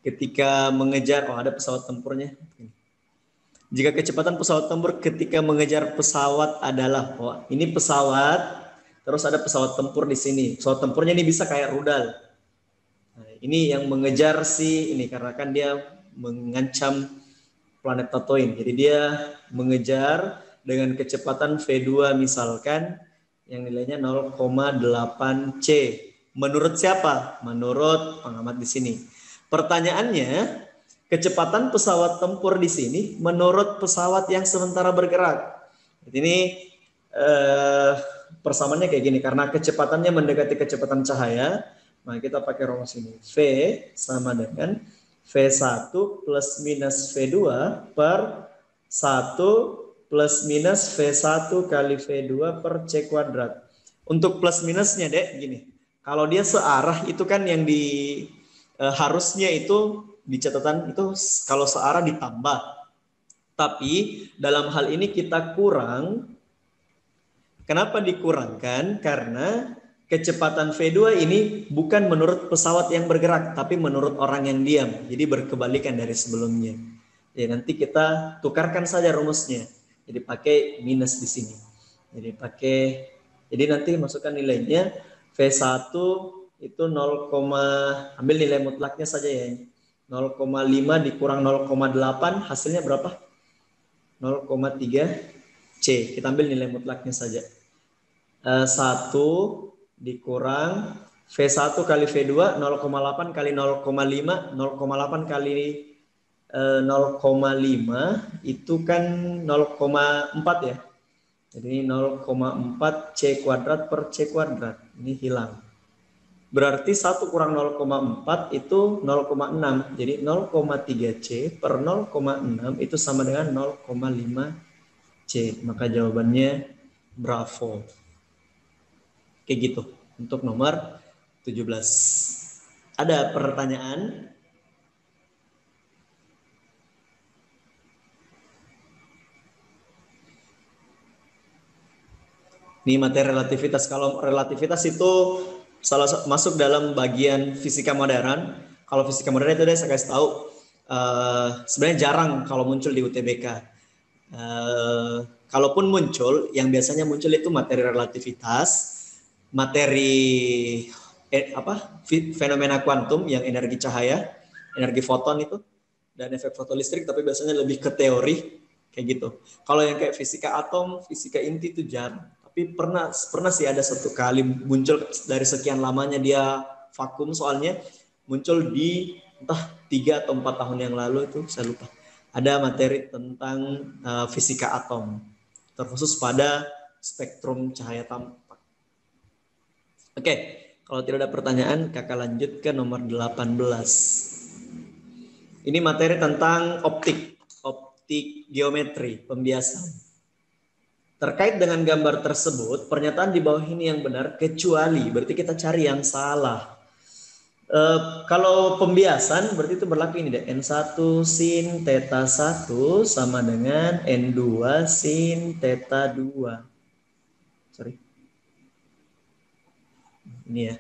Ketika mengejar, ada pesawat tempurnya. Jika kecepatan pesawat tempur ketika mengejar pesawat adalah, ini pesawat, terus ada pesawat tempur di sini. Pesawat tempurnya ini bisa kayak rudal. Nah, ini yang mengejar ini karena kan dia mengancam planet Tatooine. Jadi dia mengejar dengan kecepatan V2 misalkan yang nilainya 0,8 C. Menurut siapa? Menurut pengamat di sini. Pertanyaannya, kecepatan pesawat tempur di sini menurut pesawat yang sementara bergerak. Ini persamaannya kayak gini, karena kecepatannya mendekati kecepatan cahaya, maka kita pakai rumus ini. V sama dengan V1 plus minus V2 per 1 plus minus V1 kali V2 per C kuadrat. Untuk plus minusnya dek gini, kalau dia searah itu kan yang harusnya itu di catatan itu kalau searah ditambah. Tapi dalam hal ini kita kurang. Kenapa dikurangkan? Karena kecepatan V2 ini bukan menurut pesawat yang bergerak, tapi menurut orang yang diam. Jadi berkebalikan dari sebelumnya. Ya, nanti kita tukarkan saja rumusnya. Jadi pakai minus di sini. Jadi nanti masukkan nilainya V1 itu 0, ambil nilai mutlaknya saja ya. 0,5 dikurang 0,8 hasilnya berapa? 0,3 C. Kita ambil nilai mutlaknya saja. 1 dikurang V1 kali V2 0,8 kali 0,5, 0,8 kali 0,5 itu kan 0,4 ya. Jadi 0,4 C kuadrat per C kuadrat. Ini hilang. Berarti 1 kurang 0,4 itu 0,6. Jadi 0,3 C per 0,6 itu sama dengan 0,5 C. Maka jawabannya bravo. Kayak gitu untuk nomor 17. Ada pertanyaan? Ini materi relativitas. Kalau relativitas itu masuk dalam bagian fisika modern. Kalau fisika modern itu saya kasih tahu sebenarnya jarang kalau muncul di UTBK. Kalaupun muncul, yang biasanya muncul itu materi relativitas, materi fenomena kuantum yang energi cahaya, energi foton itu, dan efek fotolistrik, tapi biasanya lebih ke teori kayak gitu. Kalau yang kayak fisika atom, fisika inti itu jarang. Tapi pernah sih ada satu kali muncul dari sekian lamanya dia vakum, soalnya muncul di entah 3 atau 4 tahun yang lalu, itu saya lupa. Ada materi tentang fisika atom, terkhusus pada spektrum cahaya tampak. Oke, kalau tidak ada pertanyaan, kakak lanjut ke nomor 18. Ini materi tentang optik geometri, pembiasan. Terkait dengan gambar tersebut, pernyataan di bawah ini yang benar, kecuali, berarti kita cari yang salah. Kalau pembiasan, berarti itu berlaku ini deh. N1 sin theta 1 sama dengan N2 sin theta 2. Sorry. Ini ya.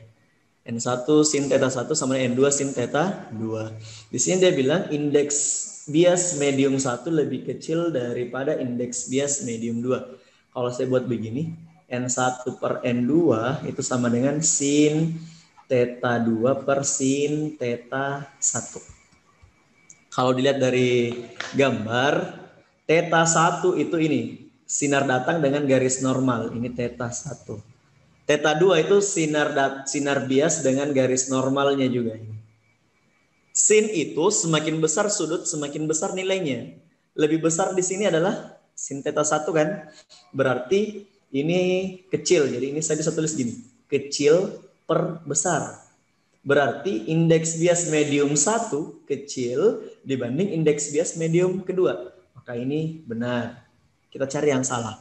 N1 sin theta 1 sama dengan N2 sin theta 2. Di sini dia bilang indeks bias medium 1 lebih kecil daripada indeks bias medium 2. Kalau saya buat begini, N1 per N2 itu sama dengan sin theta 2 per sin theta 1. Kalau dilihat dari gambar, theta 1 itu ini, sinar datang dengan garis normal. Ini theta 1. Theta 2 itu sinar bias dengan garis normalnya juga. Sin itu semakin besar sudut, semakin besar nilainya. Lebih besar di sini adalah sin theta 1 kan, berarti ini kecil. Jadi ini saya bisa tulis gini, kecil per besar. Berarti indeks bias medium 1 kecil dibanding indeks bias medium kedua. Maka ini benar. Kita cari yang salah.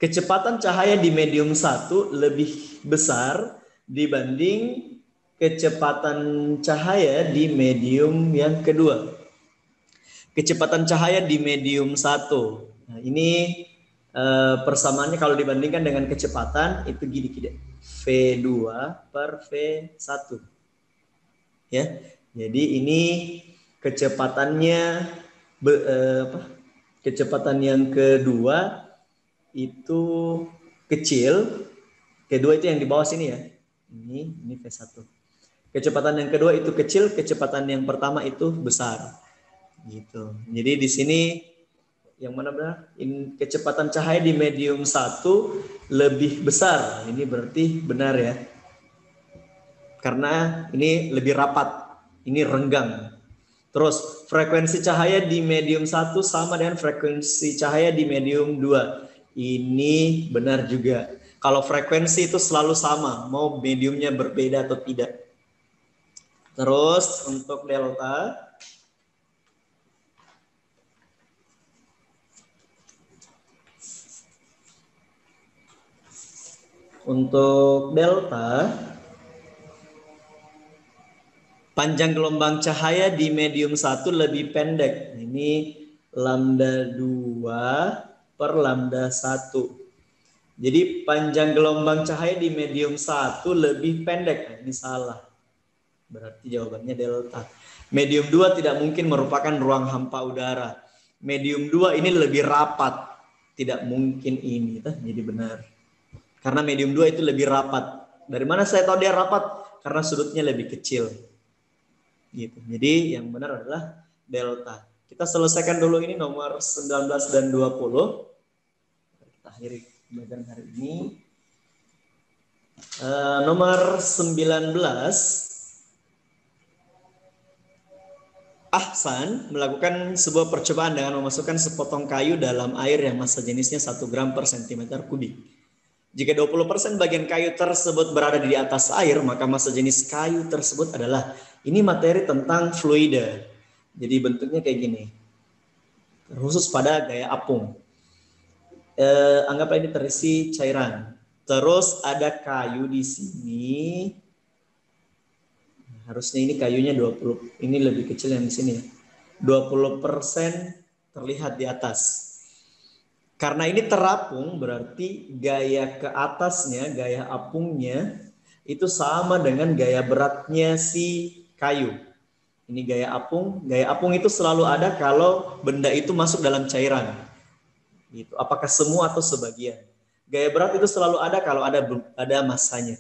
Kecepatan cahaya di medium 1 lebih besar dibanding kecepatan cahaya di medium yang kedua. Kecepatan cahaya di medium 1. Nah, ini persamaannya kalau dibandingkan dengan kecepatan itu gini. V2 per V1. Ya. Jadi ini kecepatannya kecepatan yang kedua itu kecil. Kedua itu yang di bawah sini ya. Ini V1. Kecepatan yang kedua itu kecil, kecepatan yang pertama itu besar. Gitu. Jadi di sini yang mana benar? Kecepatan cahaya di medium 1 lebih besar. Ini berarti benar ya. Karena ini lebih rapat. Ini renggang. Terus frekuensi cahaya di medium 1 sama dengan frekuensi cahaya di medium 2. Ini benar juga. Kalau frekuensi itu selalu sama, mau mediumnya berbeda atau tidak. Terus untuk delta, panjang gelombang cahaya di medium 1 lebih pendek. Ini lambda 2 per lambda 1. Jadi panjang gelombang cahaya di medium 1 lebih pendek. Nah, ini salah. Berarti jawabannya delta. Medium 2 tidak mungkin merupakan ruang hampa udara. Medium 2 ini lebih rapat. Tidak mungkin ini. Jadi benar. Karena medium 2 itu lebih rapat. Dari mana saya tahu dia rapat? Karena sudutnya lebih kecil. Gitu. Jadi yang benar adalah delta. Kita selesaikan dulu ini nomor 19 dan 20. Kita akhiri pembelajaran hari ini. Nomor 19. Ahsan melakukan sebuah percobaan dengan memasukkan sepotong kayu dalam air yang massa jenisnya 1 gram per cm kubik. Jika 20% bagian kayu tersebut berada di atas air, maka massa jenis kayu tersebut adalah, ini materi tentang fluida. Jadi bentuknya kayak gini. Khusus pada gaya apung. Anggaplah ini terisi cairan. Terus ada kayu di sini. Harusnya ini kayunya 20. Ini lebih kecil yang di sini ya. 20% terlihat di atas. Karena ini terapung, berarti gaya ke atasnya, gaya apungnya itu sama dengan gaya beratnya si kayu. Ini gaya apung. Gaya apung itu selalu ada kalau benda itu masuk dalam cairan. Gitu. Apakah semua atau sebagian. Gaya berat itu selalu ada kalau ada massanya.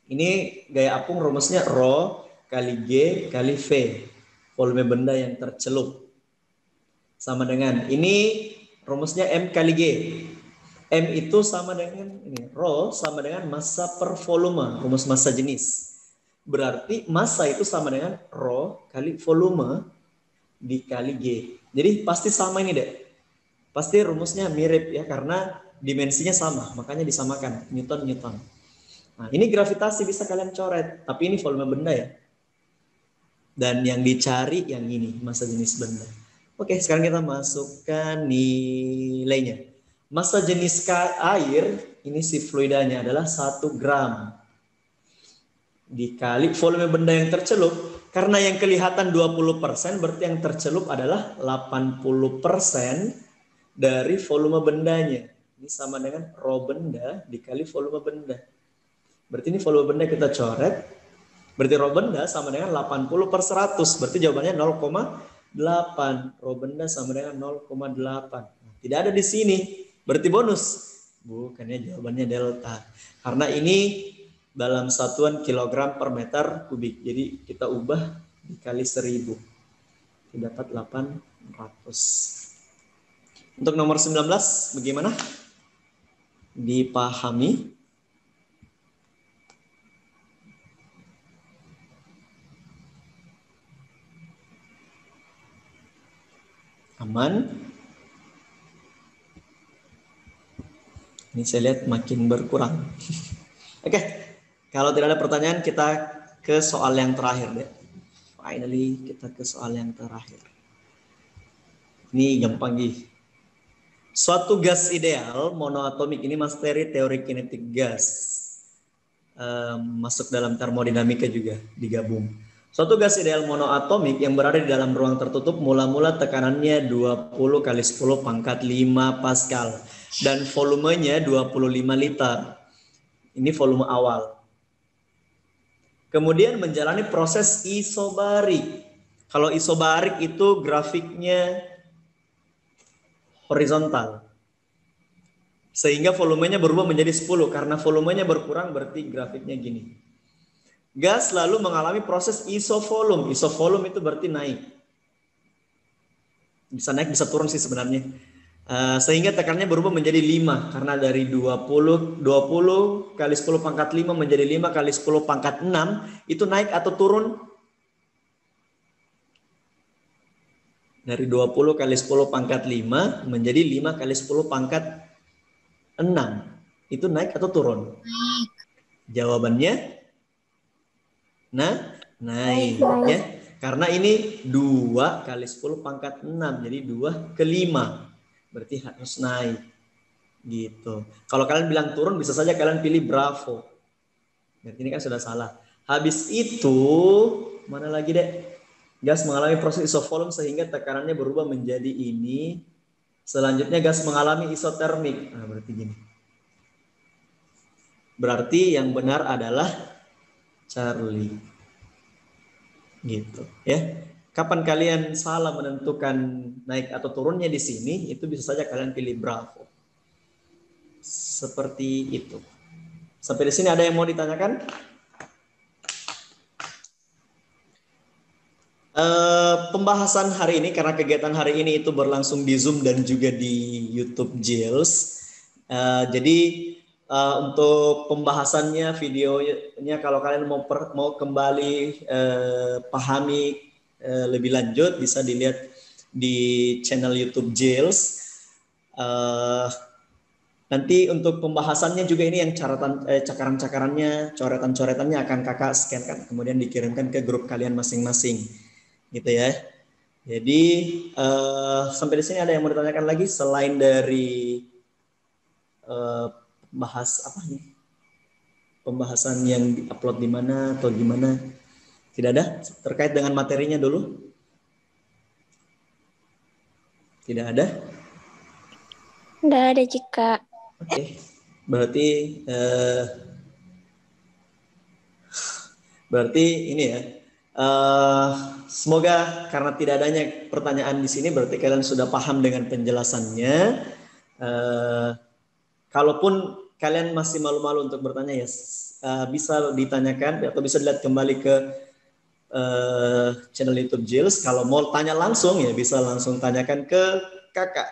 Ini gaya apung rumusnya Rho kali G kali V. Volume benda yang tercelup. Sama dengan ini rumusnya M kali G. M itu sama dengan ini. Rho sama dengan massa per volume. Rumus massa jenis. Berarti massa itu sama dengan Rho kali volume dikali G. Jadi pasti sama ini deh. Pasti rumusnya mirip ya. Karena dimensinya sama. Makanya disamakan. Newton. Nah ini gravitasi bisa kalian coret. Tapi ini volume benda ya. Dan yang dicari yang ini. Massa jenis benda. Oke, sekarang kita masukkan nilainya. Massa jenis air, ini si fluidanya adalah 1 gram. Dikali volume benda yang tercelup. Karena yang kelihatan 20%, berarti yang tercelup adalah 80% dari volume bendanya. Ini sama dengan Rho benda dikali volume benda. Berarti ini volume benda kita coret. Berarti Rho benda sama dengan 80/100. Berarti jawabannya 0,8. Rho benda sama dengan 0,8. Tidak ada di sini. Berarti bonus. Bukannya, jawabannya delta. Karena ini dalam satuan kilogram per meter kubik. Jadi kita ubah dikali 1000. Kita dapat 800. Untuk nomor 19 bagaimana? Dipahami? Aman? Ini saya lihat makin berkurang. Oke, kalau tidak ada pertanyaan kita ke soal yang terakhir deh. Finally kita ke soal yang terakhir. Ini gampang nih. Suatu gas ideal monoatomik, ini materi teori kinetik gas. Masuk dalam termodinamika juga digabung. Suatu gas ideal monoatomik yang berada di dalam ruang tertutup mula-mula tekanannya 20 kali 10 pangkat 5 Pascal dan volumenya 25 liter. Ini volume awal. Kemudian menjalani proses isobarik. Kalau isobarik itu grafiknya horizontal. Sehingga volumenya berubah menjadi 10. Karena volumenya berkurang berarti grafiknya gini. Gas lalu mengalami proses isovolum. Isovolum itu berarti naik. Bisa naik, bisa turun sih sebenarnya. Sehingga tekanannya berubah menjadi 5. Karena dari 20 kali 10 pangkat 5 menjadi 5 kali 10 pangkat 6. Itu naik atau turun? Dari 20 kali 10 pangkat 5 menjadi 5 kali 10 pangkat 6. Itu naik atau turun? Jawabannya naik ya. Karena ini 2 kali 10 pangkat 6. Jadi 2 ke 5. Berarti harus naik. Gitu. Kalau kalian bilang turun bisa saja kalian pilih bravo. Berarti ini kan sudah salah. Habis itu mana lagi deh? Gas mengalami proses isovolum sehingga tekanannya berubah menjadi ini. Selanjutnya gas mengalami isotermik. Nah, berarti gini. Berarti yang benar adalah Charlie. Gitu ya. Kapan kalian salah menentukan naik atau turunnya di sini, itu bisa saja kalian pilih bravo. Seperti itu. Sampai di sini ada yang mau ditanyakan? Pembahasan hari ini, karena kegiatan hari ini itu berlangsung di Zoom dan juga di YouTube Jills. Jadi untuk pembahasannya, videonya kalau kalian mau kembali pahami lebih lanjut bisa dilihat di channel YouTube Jills. Nanti untuk pembahasannya juga ini yang cakaran-cakarannya, coretan-coretannya akan kakak scankan kemudian dikirimkan ke grup kalian masing-masing. Gitu ya. Jadi sampai di sini ada yang mau ditanyakan lagi selain dari bahas apa nih? Pembahasan yang diupload di mana atau gimana? Tidak ada terkait dengan materinya dulu? Tidak ada? Tidak ada jika. Oke. Berarti ini ya. Semoga karena tidak adanya pertanyaan di sini berarti kalian sudah paham dengan penjelasannya. Kalaupun kalian masih malu-malu untuk bertanya ya bisa ditanyakan atau bisa dilihat kembali ke channel YouTube Jills. Kalau mau tanya langsung ya bisa langsung tanyakan ke kakak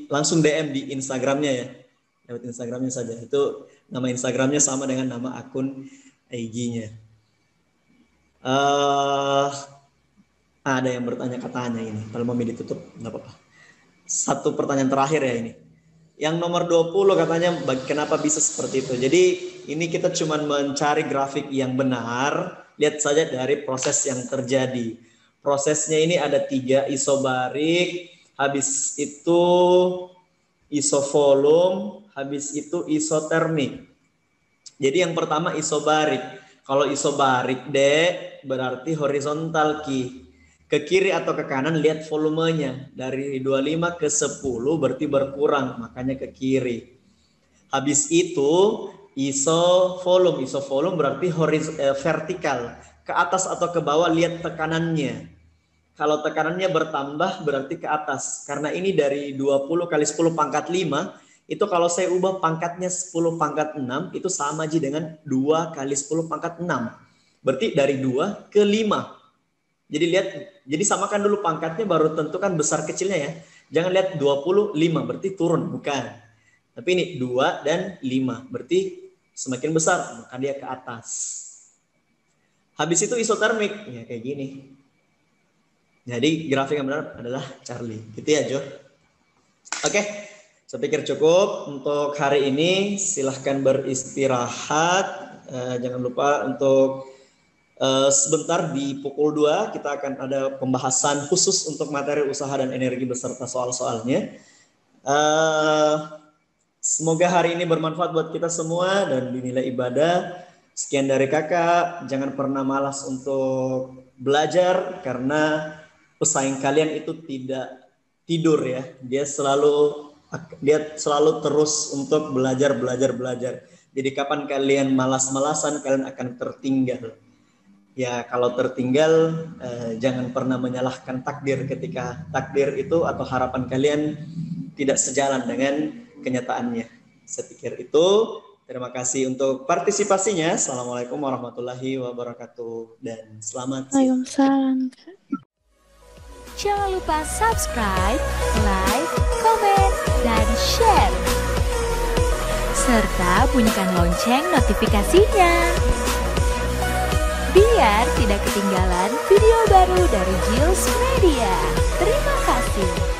langsung DM di Instagramnya ya, lewat Instagramnya saja. Itu nama Instagramnya sama dengan nama akun IG-nya. Ada yang bertanya katanya ini. Kalau mau ditutup nggak apa-apa. Satu pertanyaan terakhir ya ini. Yang nomor 20 katanya kenapa bisa seperti itu. Jadi ini kita cuma mencari grafik yang benar. Lihat saja dari proses yang terjadi. Prosesnya ini ada 3, isobarik, habis itu isovolum, habis itu isotermik. Jadi yang pertama isobarik. Kalau isobarik D berarti horizontal ki. Ke kiri atau ke kanan lihat volumenya. Dari 25 ke 10 berarti berkurang. Makanya ke kiri. Habis itu isovolum. Isovolum berarti vertikal. Ke atas atau ke bawah lihat tekanannya. Kalau tekanannya bertambah berarti ke atas. Karena ini dari 20 kali 10 pangkat 5. Itu kalau saya ubah pangkatnya 10 pangkat 6. Itu sama aja dengan 2 kali 10 pangkat 6. Berarti dari 2 ke 5. Jadi lihat, jadi samakan dulu pangkatnya baru tentukan besar kecilnya ya. Jangan lihat 25 berarti turun, bukan. Tapi ini 2 dan 5 berarti semakin besar maka dia ke atas. Habis itu isotermik ya kayak gini. Jadi grafik yang benar adalah Charlie. Gitu ya Jo. Oke, saya pikir cukup untuk hari ini. Silahkan beristirahat. Jangan lupa untuk sebentar di pukul 2 kita akan ada pembahasan khusus untuk materi usaha dan energi beserta soal-soalnya. Semoga hari ini bermanfaat buat kita semua dan dinilai ibadah. Sekian dari kakak, jangan pernah malas untuk belajar karena pesaing kalian itu tidak tidur ya. Dia selalu terus untuk belajar. Jadi kapan kalian malas-malasan, kalian akan tertinggal. Ya kalau tertinggal, jangan pernah menyalahkan takdir ketika takdir itu atau harapan kalian tidak sejalan dengan kenyataannya. Saya pikir itu. Terima kasih untuk partisipasinya. Assalamualaikum warahmatullahi wabarakatuh dan selamat siang. Waalaikumsalam. Jangan lupa subscribe, like, komen, dan share. Serta bunyikan lonceng notifikasinya. Biar tidak ketinggalan video baru dari Jils Media. Terima kasih.